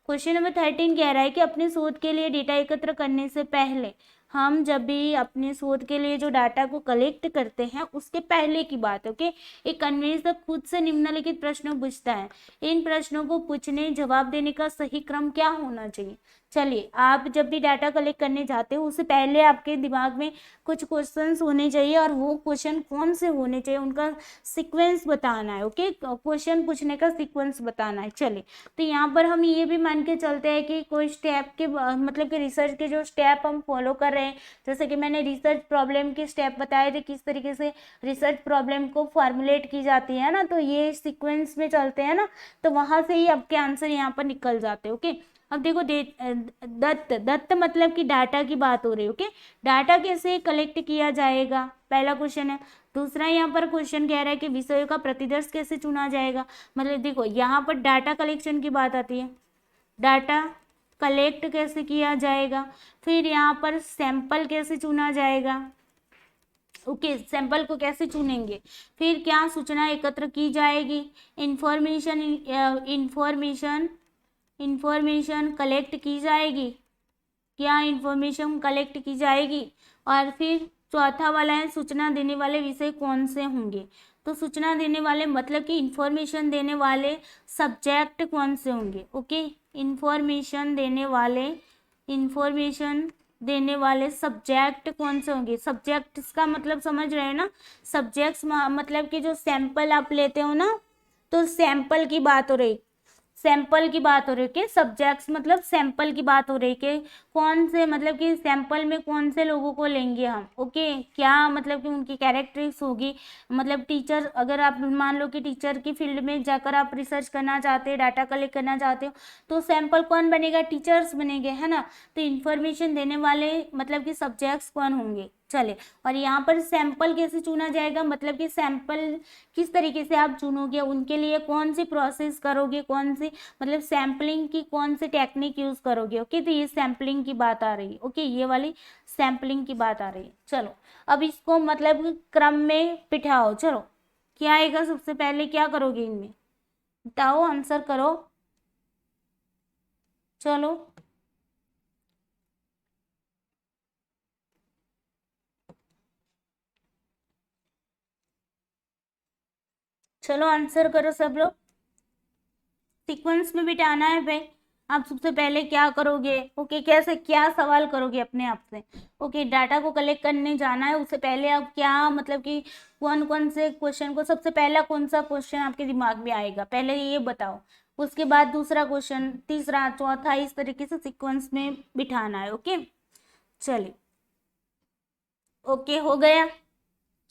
क्वेश्चन नंबर 13 कह रहा है कि अपने शोध के लिए डेटा एकत्र करने से पहले, हम जब भी अपने शोध के लिए जो डाटा को कलेक्ट करते हैं उसके पहले की बात है। ओके, एक अन्वेषक खुद से निम्नलिखित प्रश्न पूछता है, इन प्रश्नों को पूछने जवाब देने का सही क्रम क्या होना चाहिए। चलिए, आप जब भी डाटा कलेक्ट करने जाते हो उससे पहले आपके दिमाग में कुछ क्वेश्चंस होने चाहिए, और वो क्वेश्चन कौन से होने चाहिए उनका सीक्वेंस बताना है। ओके, क्वेश्चन पूछने का सीक्वेंस बताना है। चलिए, तो यहाँ पर हम ये भी मान के चलते हैं कि कोई स्टेप के मतलब कि रिसर्च के जो स्टेप हम फॉलो कर रहे हैं, जैसे कि मैंने रिसर्च प्रॉब्लम के स्टेप बताए थे, किस तरीके से रिसर्च प्रॉब्लम को फॉर्मुलेट की जाती है ना, तो ये सीक्वेंस में चलते हैं ना, तो वहां से ही आपके आंसर यहाँ पर निकल जाते हैं। ओके, अब देखो दत्त मतलब कि डाटा की बात हो रही है। ओके, डाटा कैसे कलेक्ट किया जाएगा, पहला क्वेश्चन है। दूसरा यहाँ पर क्वेश्चन कह रहा है कि विषयों का प्रतिदर्श कैसे चुना जाएगा। मतलब देखो यहाँ पर डाटा कलेक्शन की बात आती है, डाटा कलेक्ट कैसे किया जाएगा, फिर यहाँ पर सैंपल कैसे चुना जाएगा। ओके, सैंपल को कैसे चुनेंगे, फिर क्या सूचना एकत्र की जाएगी, इंफॉर्मेशन इंफॉर्मेशन कलेक्ट की जाएगी, क्या इंफॉर्मेशन कलेक्ट की जाएगी, और फिर चौथा वाला है सूचना देने वाले विषय कौन से होंगे। तो सूचना देने वाले मतलब कि इंफॉर्मेशन देने वाले सब्जेक्ट कौन से होंगे। ओके, इंफॉर्मेशन देने वाले सब्जेक्ट कौन से होंगे। सब्जेक्ट्स का मतलब समझ रहे हैं ना, सब्जेक्ट्स मतलब कि जो सैंपल आप लेते हो ना, तो सैंपल की बात हो रही, सैंपल की बात हो रही है कि सब्जेक्ट्स मतलब सैंपल की बात हो रही है कि कौन से मतलब कि सैंपल में कौन से लोगों को लेंगे हम। ओके, क्या मतलब कि उनकी कैरेक्टरिस्टिक्स होगी, मतलब टीचर, अगर आप मान लो कि टीचर की फील्ड में जाकर आप रिसर्च करना चाहते हैं, डाटा कलेक्ट करना चाहते हो, तो सैंपल कौन बनेगा, टीचर्स बनेंगे, है ना। तो इन्फॉर्मेशन देने वाले मतलब कि सब्जेक्ट्स कौन होंगे। चले, और यहाँ पर सैंपल कैसे चुना जाएगा, मतलब कि सैंपल किस तरीके से आप चुनोगे, उनके लिए कौन सी प्रोसेस करोगे, कौन सी मतलब सैंपलिंग की कौन सी टेक्निक यूज करोगे। ओके, तो ये सैंपलिंग की बात आ रही है। ओके, ये वाली सैंपलिंग की बात आ रही है। चलो, अब इसको मतलब क्रम में बिठाओ। चलो, क्या आएगा सबसे पहले, क्या करोगे इनमें, बताओ, आंसर करो। चलो, चलो आंसर करो सब लोग, सीक्वेंस में बिठाना है भाई। आप सबसे पहले क्या करोगे, ओके, कैसे क्या सवाल करोगे अपने आप से। ओके, डाटा को कलेक्ट करने जाना है, उससे पहले आप क्या मतलब कि कौन कौन से क्वेश्चन को, सबसे पहला कौन सा क्वेश्चन आपके दिमाग में आएगा पहले ये बताओ, उसके बाद दूसरा क्वेश्चन, तीसरा, चौथा, इस तरीके से सीक्वेंस में बिठाना है। ओके, चलिए, ओके हो गया।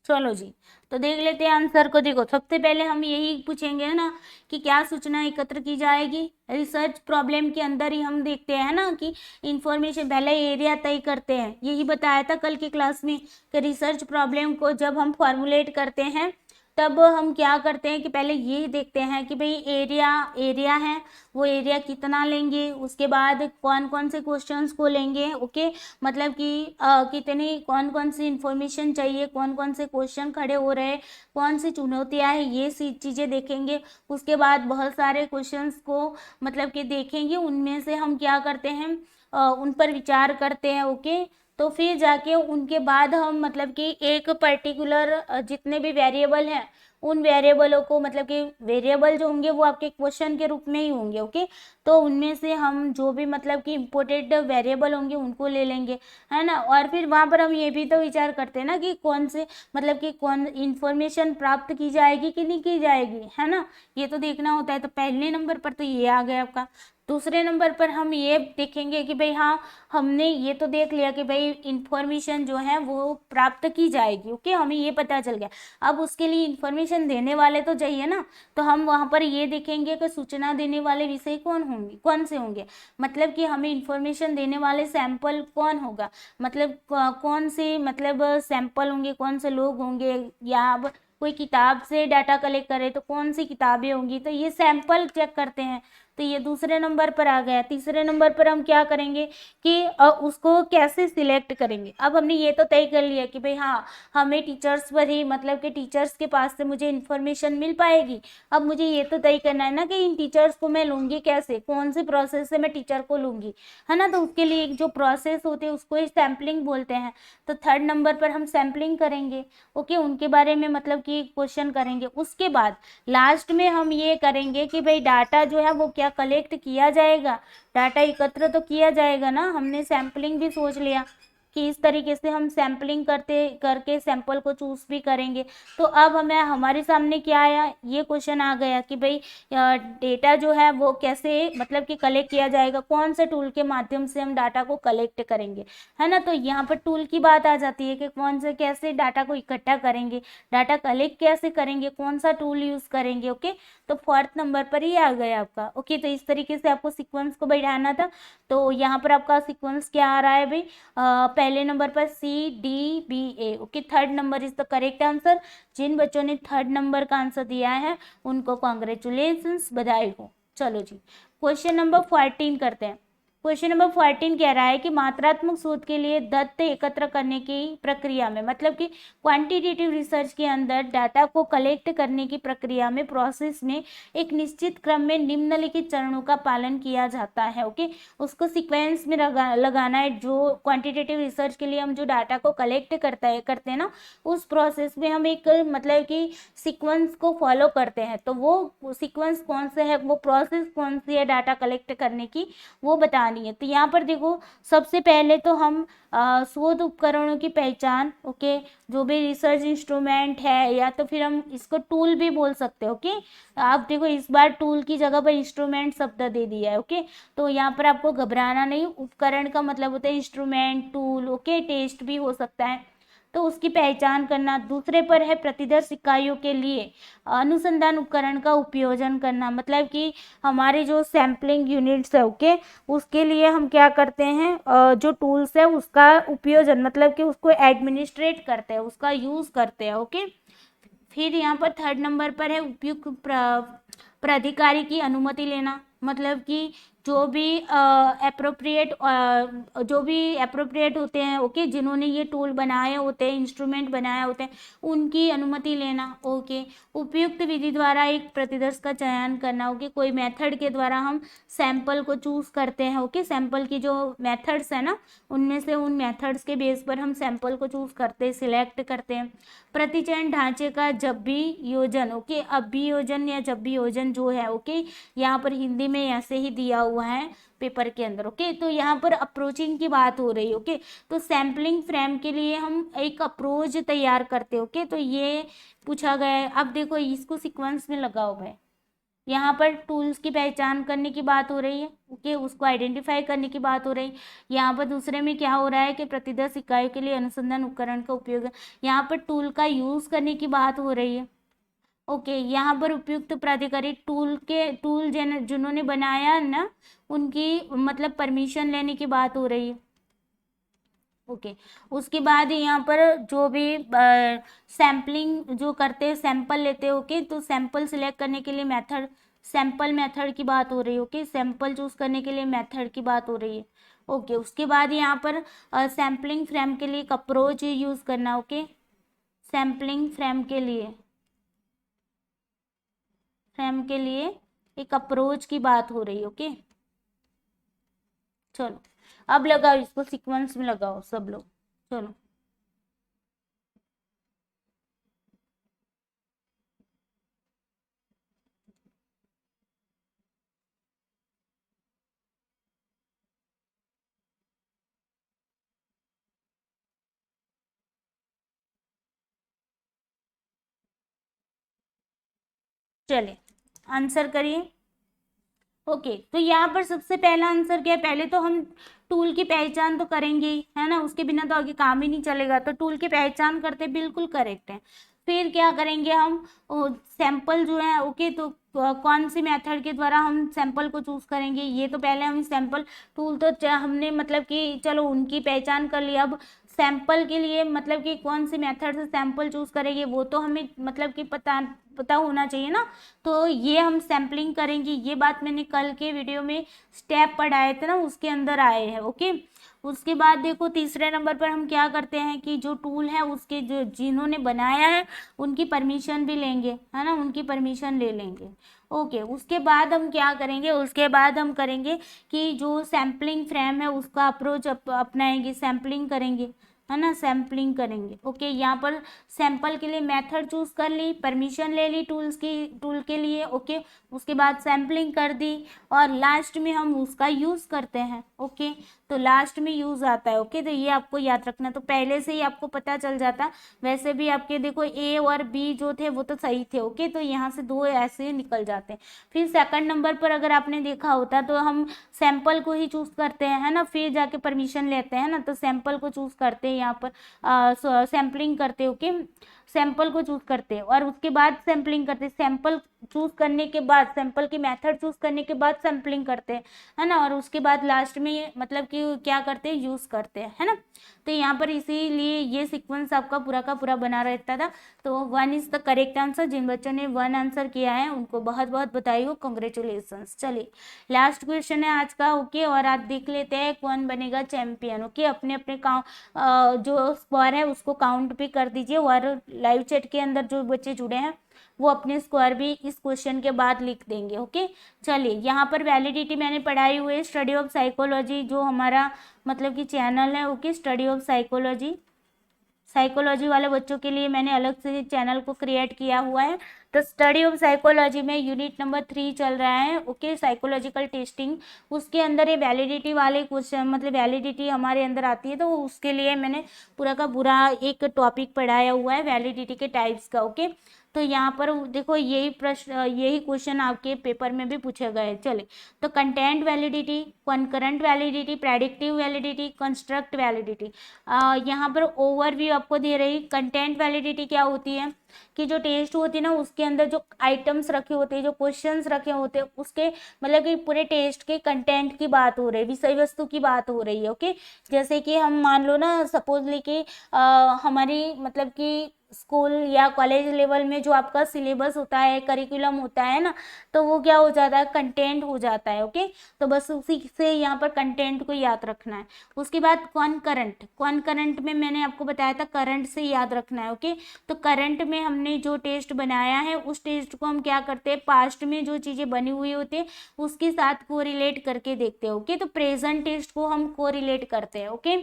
चलो जी, तो देख लेते हैं आंसर को। देखो, सबसे पहले हम यही पूछेंगे ना कि क्या सूचना एकत्र की जाएगी। रिसर्च प्रॉब्लम के अंदर ही हम देखते हैं ना कि इंफॉर्मेशन पहले एरिया तय करते हैं, यही बताया था कल की क्लास में कि रिसर्च प्रॉब्लम को जब हम फॉर्मुलेट करते हैं तब हम क्या करते हैं कि पहले ये देखते हैं कि भाई एरिया है, वो एरिया कितना लेंगे, उसके बाद कौन कौन से क्वेश्चंस को लेंगे। ओके, मतलब कि कितनी कौन कौन सी इंफॉर्मेशन चाहिए, कौन कौन से क्वेश्चन खड़े हो रहे हैं, कौन सी चुनौतियां हैं, ये सी चीज़ें देखेंगे। उसके बाद बहुत सारे क्वेश्चंस को मतलब कि देखेंगे, उनमें से हम क्या करते हैं, उन पर विचार करते हैं। ओके, तो फिर जाके उनके बाद हम मतलब कि एक पर्टिकुलर जितने भी वेरिएबल हैं उन वेरिएबलों को, मतलब कि वेरिएबल जो होंगे वो आपके क्वेश्चन के रूप में ही होंगे, ओके। तो उनमें से हम जो भी मतलब कि इम्पोर्टेंट वेरिएबल होंगे उनको ले लेंगे, है ना। और फिर वहाँ पर हम ये भी तो विचार करते हैं ना कि कौन से मतलब कि कौन इंफॉर्मेशन प्राप्त की जाएगी कि नहीं की जाएगी, है ना, ये तो देखना होता है। तो पहले नंबर पर तो ये आ गया आपका। दूसरे नंबर पर हम ये देखेंगे कि भाई हाँ, हमने ये तो देख लिया कि भाई इंफॉर्मेशन जो है वो प्राप्त की जाएगी, ओके, हमें ये पता चल गया। अब उसके लिए इंफॉर्मेशन देने वाले तो चाहिए ना, तो हम वहाँ पर ये देखेंगे कि सूचना देने वाले विषय कौन होंगे, कौन से होंगे, मतलब कि हमें इंफॉर्मेशन देने वाले सैंपल कौन होगा, मतलब कौन से मतलब सैंपल होंगे, कौन से लोग होंगे, या अब कोई किताब से डाटा कलेक्ट करे तो कौन सी किताबें होंगी, तो ये सैंपल चेक करते हैं। तो ये दूसरे नंबर पर आ गया। तीसरे नंबर पर हम क्या करेंगे कि उसको कैसे सिलेक्ट करेंगे। अब हमने ये तो तय कर लिया कि भाई हाँ, हमें टीचर्स पर ही, मतलब कि टीचर्स के पास से मुझे इन्फॉर्मेशन मिल पाएगी। अब मुझे ये तो तय करना है ना कि इन टीचर्स को मैं लूँगी कैसे, कौन सी प्रोसेस से मैं टीचर को लूँगी, है ना। तो उसके लिए एक जो प्रोसेस होती है उसको ही सैम्पलिंग बोलते हैं। तो थर्ड नंबर पर हम सैम्पलिंग करेंगे, ओके, उनके बारे में मतलब कि क्वेश्चन करेंगे। उसके बाद लास्ट में हम ये करेंगे कि भाई डाटा जो है वो क्या कलेक्ट किया जाएगा, डाटा एकत्र तो किया जाएगा ना। हमने सैम्पलिंग भी सोच लिया कि इस तरीके से हम सैम्पलिंग करते करके सैंपल को चूज भी करेंगे। तो अब हमें हमारे सामने क्या आया, ये क्वेश्चन आ गया कि भाई डेटा जो है वो कैसे मतलब कि कलेक्ट किया जाएगा, कौन से टूल के माध्यम से हम डाटा को कलेक्ट करेंगे, है ना। तो यहाँ पर टूल की बात आ जाती है कि कौन से कैसे डाटा को इकट्ठा करेंगे, डाटा कलेक्ट कैसे करेंगे, कौन सा टूल यूज करेंगे, ओके। तो फोर्थ नंबर पर ही आ गया आपका, ओके। तो इस तरीके से आपको सीक्वेंस को बैठाना था। तो यहाँ पर आपका सीक्वेंस क्या आ रहा है भाई, पहले नंबर पर CDBA, okay. Third number is the correct answer. जिन बच्चों ने थर्ड नंबर का आंसर दिया है उनको कॉन्ग्रेचुलेशंस, बधाई हो। चलो जी, क्वेश्चन नंबर 14 करते हैं। क्वेश्चन नंबर 14 कह रहा है कि मात्रात्मक शोध के लिए तथ्य एकत्र करने की प्रक्रिया में, मतलब कि क्वांटिटेटिव रिसर्च के अंदर डाटा को कलेक्ट करने की प्रक्रिया में, प्रोसेस में एक निश्चित क्रम में निम्नलिखित चरणों का पालन किया जाता है, ओके। उसको सीक्वेंस में लगाना है। जो क्वांटिटेटिव रिसर्च के लिए हम जो डाटा को कलेक्ट करते हैं ना, उस प्रोसेस में हम एक मतलब कि सीक्वेंस को फॉलो करते हैं। तो वो सीक्वेंस कौन सा है, वो प्रोसेस कौन सी है डाटा कलेक्ट करने की, वो बतानी है। तो यहाँ पर देखो, सबसे पहले तो हम शोध उपकरणों की पहचान, ओके, जो भी रिसर्च इंस्ट्रूमेंट है, या तो फिर हम इसको टूल भी बोल सकते हैं, ओके। आप देखो इस बार टूल की जगह पर इंस्ट्रूमेंट शब्द दे दिया है, ओके। तो यहाँ पर आपको घबराना नहीं, उपकरण का मतलब होता है इंस्ट्रूमेंट, टूल, ओके, टेस्ट भी हो सकता है। तो उसकी पहचान करना। दूसरे पर है प्रतिदर्श इकाइयों के लिए अनुसंधान उपकरण का उपयोजन करना, मतलब कि हमारे जो सैम्पलिंग यूनिट्स है, ओके, उसके लिए हम क्या करते हैं, जो टूल्स है उसका उपयोजन, मतलब कि उसको एडमिनिस्ट्रेट करते हैं, उसका यूज करते हैं, ओके। फिर यहाँ पर थर्ड नंबर पर है उपयुक्त प्राधिकारी की अनुमति लेना, मतलब कि जो भी एप्रोप्रिएट होते हैं, ओके, जिन्होंने ये टूल बनाए होते हैं, इंस्ट्रूमेंट बनाया होते हैं, उनकी अनुमति लेना, ओके। उपयुक्त विधि द्वारा एक प्रतिदर्श का चयन करना, ओके, कोई मेथड के द्वारा हम सैंपल को चूज करते हैं, ओके। सैंपल की जो मेथड्स है ना, उनमें से उन मेथड्स के बेस पर हम सैंपल को चूज करते हैं, सिलेक्ट करते हैं। प्रतिचयन ढांचे का जब भी योजन, ओके, अभियोजन या जब भी योजन जो है, ओके, यहाँ पर हिंदी में ऐसे ही दिया हुआ है पेपर के अंदर, ओके। तो यहाँ पर अप्रोचिंग की बात हो रही है, ओके। तो सैम्पलिंग फ्रेम के लिए हम एक अप्रोच तैयार करते हैं, ओके। तो ये पूछा गया है। अब देखो इसको सीक्वेंस में लगाओ भाई। यहाँ पर टूल्स की पहचान करने की बात हो रही है, ओके, उसको आइडेंटिफाई करने की बात हो रही है। यहाँ पर दूसरे में क्या हो रहा है कि प्रतिदर्श इकाई के लिए अनुसंधान उपकरण का उपयोग, यहाँ पर टूल का यूज करने की बात हो रही है, ओके। यहाँ पर उपयुक्त प्राधिकारी टूल जिन्होंने बनाया ना, उनकी मतलब परमिशन लेने की बात हो रही है, ओके। उसके बाद यहाँ पर जो भी सैम्पलिंग जो करते हैं, सैंपल लेते हैं, ओके। तो सैंपल सिलेक्ट करने के लिए मेथड, सैंपल मेथड की बात हो रही है, ओके। सैंपल चूज करने के लिए मेथड की बात हो रही है, ओके। उसके बाद यहाँ पर सैम्पलिंग फ्रेम के लिए एक अप्रोच यूज करना, ओके। सैम्पलिंग फ्रेम के लिए एक अप्रोच की बात हो रही है, ओके। चलो अब लगाओ इसको, सीक्वेंस में लगाओ सब लोग, चलो। चलिए आंसर करिए। ओके, तो यहाँ पर सबसे पहला आंसर क्या है, पहले तो हम टूल की पहचान तो करेंगे ही, है ना, उसके बिना तो आगे काम ही नहीं चलेगा। तो टूल की पहचान करते बिल्कुल करेक्ट है। फिर क्या करेंगे हम, सैंपल जो है, ओके, तो कौन सी मेथड के द्वारा हम सैंपल को चूज करेंगे, ये तो पहले हम सैंपल टूल तो हमने मतलब कि चलो उनकी पहचान कर लिया। अब सैंपल के लिए मतलब कि कौन सी मेथड से सैंपल चूज करेंगे वो तो हमें मतलब कि पता होना चाहिए ना। तो ये हम सैम्पलिंग करेंगे, ये बात मैंने कल के वीडियो में स्टेप पढ़ाए थे ना, उसके अंदर आए हैं। ओके, उसके बाद देखो तीसरे नंबर पर हम क्या करते हैं कि जो टूल है उसके जो जिन्होंने बनाया है उनकी परमिशन भी लेंगे, है ना, उनकी परमिशन ले लेंगे। ओके, उसके बाद हम क्या करेंगे, उसके बाद हम करेंगे कि जो सैम्पलिंग फ्रेम है उसका अप्रोच अपनाएंगे, सैम्पलिंग करेंगे, है ना, सैम्पलिंग करेंगे। ओके, यहाँ पर सैंपल के लिए मेथड चूज कर ली, परमिशन ले ली टूल्स की, टूल के लिए। ओके, उसके बाद सैम्पलिंग कर दी और लास्ट में हम उसका यूज करते हैं। ओके, तो लास्ट में यूज आता है। ओके, तो ये आपको याद रखना, तो पहले से ही आपको पता चल जाता। वैसे भी आपके देखो ए और बी जो थे वो तो सही थे। ओके, तो यहाँ से दो ऐसे निकल जाते हैं। फिर सेकंड नंबर पर अगर आपने देखा होता तो हम सैंपल को ही चूज करते हैं, है ना, फिर जाके परमिशन लेते हैं ना, तो सैंपल को चूज करते हैं यहाँ पर, सैम्पलिंग करते। ओके, सैंपल को चूज करते हैं और उसके बाद सैम्पलिंग करते हैं। सैंपल चूज करने के बाद, सैंपल की मेथड चूज करने के बाद सैम्पलिंग करते हैं, है ना, और उसके बाद लास्ट में मतलब कि क्या करते हैं, यूज करते हैं, है ना। तो यहाँ पर इसीलिए ये सीक्वेंस आपका पूरा का पूरा बना रहता था। तो 1 इज द करेक्ट आंसर। जिन बच्चों ने 1 आंसर किया है उनको बहुत बहुत बधाई हो, कॉन्ग्रेचुलेशन। चलिए लास्ट क्वेश्चन है आज का। ओके, और आज देख लेते हैं कौन बनेगा चैंपियन। ओके, अपने अपने जो स्कोर है उसको काउंट भी कर दीजिए और लाइव चैट के अंदर जो बच्चे जुड़े हैं वो अपने स्कोर भी इस क्वेश्चन के बाद लिख देंगे। ओके, चलिए यहाँ पर वैलिडिटी मैंने पढ़ाई हुई है, स्टडी ऑफ साइकोलॉजी जो हमारा मतलब कि चैनल है। Okay, study of psychology, psychology वाले बच्चों के लिए मैंने अलग से चैनल को क्रिएट किया हुआ है। तो स्टडी ऑफ साइकोलॉजी में यूनिट नंबर 3 चल रहा है। ओके, साइकोलॉजिकल टेस्टिंग, उसके अंदर ये वैलिडिटी वाले क्वेश्चन मतलब वैलिडिटी हमारे अंदर आती है, तो उसके लिए मैंने पूरा का पूरा एक टॉपिक पढ़ाया हुआ है वैलिडिटी के टाइप्स का। ओके, तो यहाँ पर देखो यही प्रश्न, यही क्वेश्चन आपके पेपर में भी पूछे गए। चले, तो content validity, concurrent validity, predictive validity, construct validity. यहाँ पर ओवरव्यू आपको दे रही। कंटेंट वैलिडिटी क्या होती है कि जो टेस्ट होती है ना उसके अंदर जो आइटम्स रखे होते हैं, जो क्वेश्चंस रखे होते हैं, उसके मतलब कि पूरे टेस्ट के कंटेंट की बात हो रही है, विषय वस्तु की बात हो रही है। ओके, जैसे कि हम मान लो ना सपोजली कि हमारी मतलब कि स्कूल या कॉलेज लेवल में जो आपका सिलेबस होता है, करिकुलम होता है ना, तो वो क्या हो जाता है, कंटेंट हो जाता है। ओके, तो बस उसी से यहाँ पर कंटेंट को याद रखना है। उसके बाद कॉन्करेंट, कॉन्करेंट में मैंने आपको बताया था करंट से याद रखना है। ओके, तो करंट में हमने जो टेस्ट बनाया है उस टेस्ट को हम क्या करते हैं, पास्ट में जो चीज़ें बनी हुई होती है उसके साथ कोरिलेट करके देखते हैं। ओके, तो प्रेजेंट टेस्ट को हम कोरिलेट करते हैं। Okay,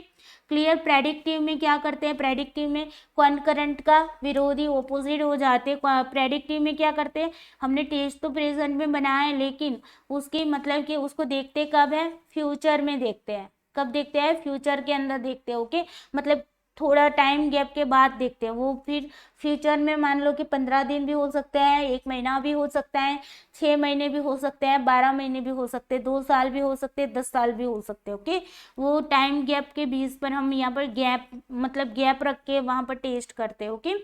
clear. प्रेडिक्टिव में क्या करते हैं, प्रेडिक्टिव में कॉन्करेंट का विरोधी ऑपोजिट हो जाते हैं। प्रेडिक्टिव में क्या करते हैं, हमने टेस्ट तो प्रेजेंट में बनाया है लेकिन उसकी मतलब कि उसको देखते कब है, फ्यूचर में देखते हैं। कब देखते हैं, फ्यूचर के अंदर देखते हैं। ओके, मतलब थोड़ा टाइम गैप के बाद देखते हैं। वो फिर फ्यूचर में मान लो कि 15 दिन भी हो सकता है, 1 महीना भी हो सकता है, 6 महीने भी हो सकते हैं, 12 महीने भी हो सकते हैं, 2 साल भी हो सकते हैं, 10 साल भी हो सकते हैं। ओके, वो टाइम गैप के बीच पर हम यहाँ पर गैप मतलब गैप रख के वहाँ पर टेस्ट करते हैं। ओके,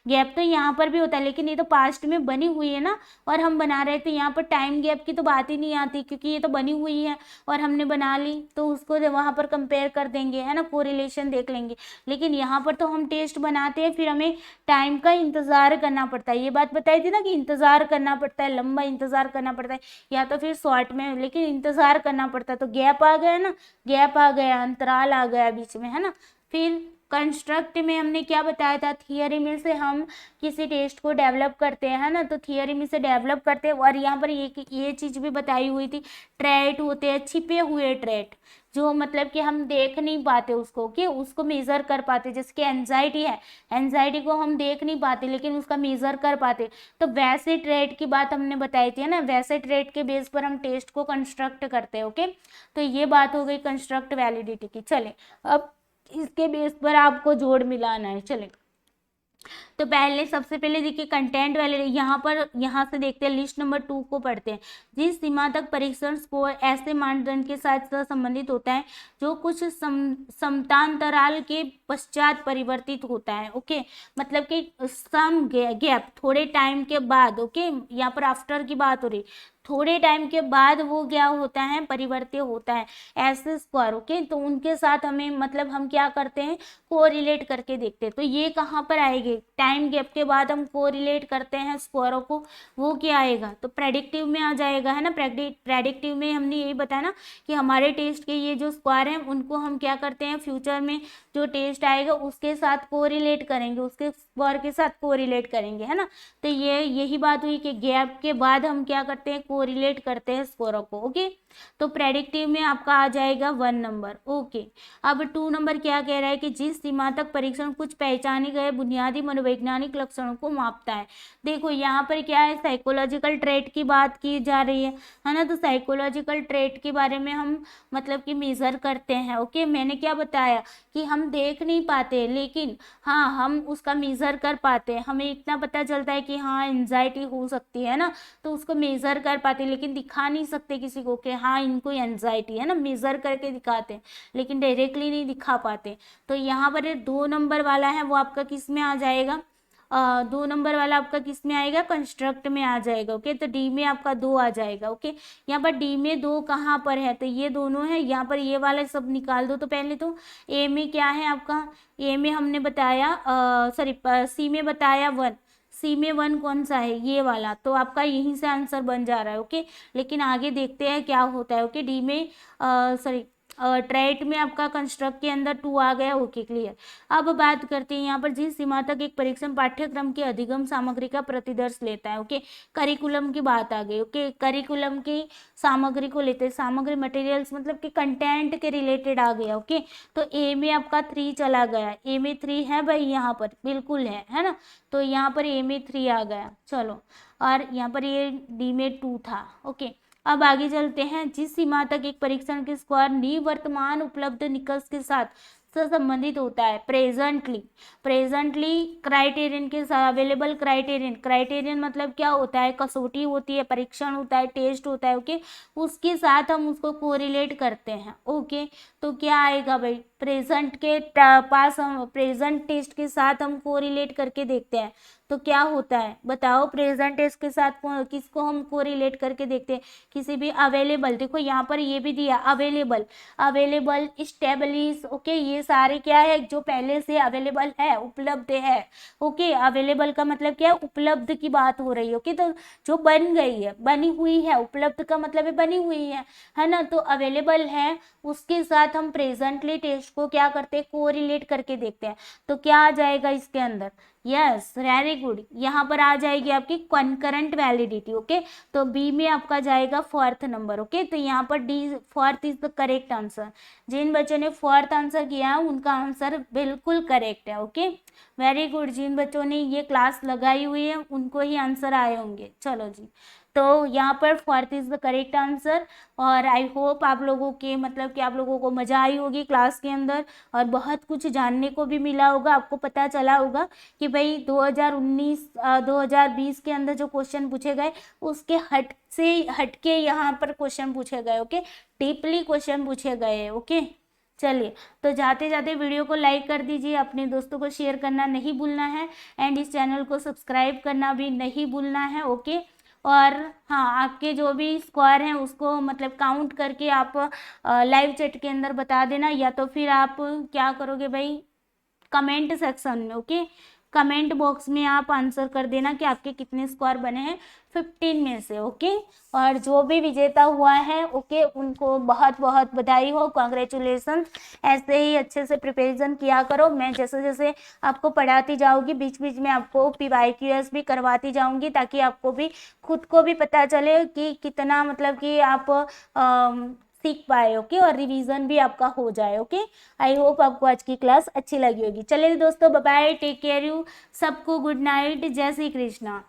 गैप तो यहाँ पर भी होता है लेकिन ये तो पास्ट में बनी हुई है ना, और हम बना रहे थे, यहाँ पर टाइम गैप की तो बात ही नहीं आती क्योंकि ये तो बनी हुई है और हमने बना ली, तो उसको वहाँ पर कंपेयर कर देंगे, है ना, कोरिलेशन देख लेंगे। लेकिन यहाँ पर तो हम टेस्ट बनाते हैं फिर हमें टाइम का इंतजार करना पड़ता है। ये बात बताई थी ना कि इंतजार करना पड़ता है, लंबा इंतजार करना पड़ता है, या तो फिर शॉर्ट में, लेकिन इंतजार करना पड़ता है। तो गैप आ गया ना, गैप आ गया, अंतराल आ गया बीच में, है ना। फिर कंस्ट्रक्ट में हमने क्या बताया था, थियरी में से हम किसी टेस्ट को डेवलप करते हैं, है ना, तो थियरी में से डेवलप करते हैं। और यहाँ पर ये चीज भी बताई हुई थी, ट्रेट होते हैं, छिपे हुए ट्रेट, जो मतलब कि हम देख नहीं पाते उसको, कि उसको मेजर कर पाते, जैसे कि एंजाइटी है, एंजाइटी को हम देख नहीं पाते लेकिन उसका मेजर कर पाते। तो वैसे ट्रेट की बात हमने बताई थी, है ना, वैसे ट्रेट के बेस पर हम टेस्ट को कंस्ट्रक्ट करते हैं। ओके, तो ये बात हो गई कंस्ट्रक्ट वैलिडिटी की। चले, अब इसके बेस पर आपको जोड़ मिलाना है। चले, तो पहले सबसे पहले देखिए कंटेंट वाले यहाँ से देखते हैं, लिस्ट नंबर 2 को पढ़ते हैं। जिस सीमा तक परीक्षण स्कोर ऐसे मानदंड के साथ संबंधित होता है जो कुछ समतांतराल के पश्चात परिवर्तित होता है। ओके, मतलब कि सम गैप, थोड़े टाइम के बाद। ओके, यहाँ पर आफ्टर की बात हो रही, थोड़े टाइम के बाद वो क्या होता है, परिवर्तित होता है ऐसे स्क्वायर। ओके, तो उनके साथ हमें मतलब हम क्या करते हैं, कोरिलेट करके देखते हैं। तो ये कहाँ पर आएगी, टाइम गैप के बाद हम कोरिलेट करते हैं स्क्वायरों को, वो क्या आएगा, तो प्रेडिक्टिव में आ जाएगा, है ना। प्रेडिक्टिव में हमने यही बताया ना कि हमारे टेस्ट के ये जो स्क्वायर हैं उनको हम क्या करते हैं, फ्यूचर में जो टेस्ट आएगा उसके साथ कोरिलेट करेंगे, उसके स्क्वायर के साथ कोरिलेट करेंगे, है ना। तो ये यही बात हुई कि गैप के बाद हम क्या करते हैं, कोरिलेट करते हैं स्कोरों को। ओके, तो प्रेडिक्टिव में आपका आ जाएगा 1 नंबर। ओके, अब 2 नंबर क्या कह रहा है कि जिस सीमा तक परीक्षण कुछ पहचाने गए बुनियादी मनोवैज्ञानिक लक्षणों को मापता है। देखो यहाँ पर क्या है, साइकोलॉजिकल ट्रेट की बात की जा रही है ना। तो साइकोलॉजिकल ट्रेट के बारे में हम मतलब कि मेजर करते हैं। ओके, मैंने क्या बताया कि हम देख नहीं पाते लेकिन हाँ हम उसका मेजर कर पाते हैं। हमें इतना पता चलता है कि हाँ एंजाइटी हो सकती है ना, तो उसको मेजर कर पाते, लेकिन दिखा नहीं सकते किसी को कि हाँ इनको एंजाइटी है ना, मेजर करके दिखाते हैं लेकिन डायरेक्टली नहीं दिखा पाते। तो यहाँ पर 2 नंबर वाला है वो आपका किस में आ जाएगा, 2 नंबर वाला आपका किस में आएगा, कंस्ट्रक्ट में आ जाएगा। ओके, तो डी में आपका 2 आ जाएगा। ओके, यहाँ पर डी में 2 कहाँ पर है, तो ये दोनों है, यहाँ पर ये वाला सब निकाल दो। तो पहले तो ए में क्या है आपका, ए में हमने बताया सॉरी सी में बताया 1, सी में 1 कौन सा है, ये वाला, तो आपका यहीं से आंसर बन जा रहा है। ओके, लेकिन आगे देखते हैं क्या होता है। ओके, डी में सॉरी ट्रेट में आपका कंस्ट्रक्ट के अंदर 2 आ गया। Okay, clear. अब बात करते हैं यहाँ पर जिस सीमा तक एक परीक्षण पाठ्यक्रम की अधिगम सामग्री का प्रतिदर्श लेता है। ओके, करिकुलम की बात आ गई। ओके, करिकुलम की सामग्री को लेते हैं, सामग्री मटेरियल्स मतलब कि कंटेंट के रिलेटेड आ गया। ओके, तो ए में आपका 3 चला गया, ए में 3 है भाई, यहाँ पर बिल्कुल है ना। तो यहाँ पर ए में 3 आ गया, चलो, और यहाँ पर ये डी में 2 था। ओके, अब आगे चलते हैं। जिस सीमा तक एक परीक्षण के स्कोर निवर्तमान उपलब्ध निकल्स के साथ संबंधित होता है, प्रेजेंटली क्राइटेरियन के साथ, अवेलेबल क्राइटेरियन मतलब क्या होता है, कसौटी होती है, परीक्षण होता है, टेस्ट होता है। ओके, उसके साथ हम उसको कोरिलेट करते हैं। ओके, तो क्या आएगा भाई, प्रेजेंट के पास हम प्रेजेंट टेस्ट के साथ हम कोरिलेट करके देखते हैं, तो क्या होता है बताओ, प्रेजेंट टेस्ट के साथ किसको हम कोरिलेट करके देखते हैं, किसी भी अवेलेबल, देखो यहाँ पर ये भी दिया अवेलेबल, स्टेबलिश। ओके, ये सारे क्या है, जो पहले से अवेलेबल है, उपलब्ध है। ओके, अवेलेबल का मतलब क्या है, उपलब्ध की बात हो रही है। ओके, तो जो बन गई है, बनी हुई है, उपलब्ध का मतलब है बनी हुई है ना। तो अवेलेबल है, उसके साथ हम प्रेजेंटली टेस्ट को क्या करते हैं, कोरिलेट करके देखते हैं। तो क्या आ जाएगा इसके अंदर, यस, वेरी गुड, यहाँ पर आ जाएगी आपकी कॉन्करेंट वैलिडिटी। ओके, तो बी में आपका जाएगा 4th नंबर। ओके, तो यहाँ पर D 4th is the correct answer. जिन बच्चों ने 4th आंसर किया है उनका आंसर बिल्कुल करेक्ट है। ओके, वेरी गुड, जिन बच्चों ने ये क्लास लगाई हुई है उनको ही आंसर आए होंगे। चलो जी, तो यहाँ पर 4th is the correct answer. और आई होप आप लोगों के मतलब कि आप लोगों को मज़ा आई होगी क्लास के अंदर, और बहुत कुछ जानने को भी मिला होगा, आपको पता चला होगा कि भाई 2019-2020 के अंदर जो क्वेश्चन पूछे गए उसके हटके यहाँ पर क्वेश्चन पूछे गए। ओके, डीपली क्वेश्चन पूछे गए। ओके, चलिए, तो जाते जाते वीडियो को लाइक कर दीजिए, अपने दोस्तों को शेयर करना नहीं भूलना है, एंड इस चैनल को सब्सक्राइब करना भी नहीं भूलना है। ओके, और हाँ, आपके जो भी स्कोर हैं उसको मतलब काउंट करके आप लाइव चैट के अंदर बता देना, या तो फिर आप क्या करोगे भाई, कमेंट सेक्शन में। ओके, कमेंट बॉक्स में आप आंसर कर देना कि आपके कितने स्कोर बने हैं 15 में से। ओके, और जो भी विजेता हुआ है ओके उनको बहुत बहुत बधाई हो, कॉन्ग्रेचुलेसन। ऐसे ही अच्छे से प्रिपरेशन किया करो, मैं जैसे जैसे आपको पढ़ाती जाऊंगी बीच बीच में आपको PYQS भी करवाती जाऊंगी, ताकि आपको भी खुद को भी पता चले कि कितना मतलब कि आप सीख पाए। ओके, और रिवीजन भी आपका हो जाए। ओके, आई होप आपको आज की क्लास अच्छी लगी होगी। चलिए दोस्तों, bye bye, take care you, सबको गुड नाइट, जय श्री कृष्णा।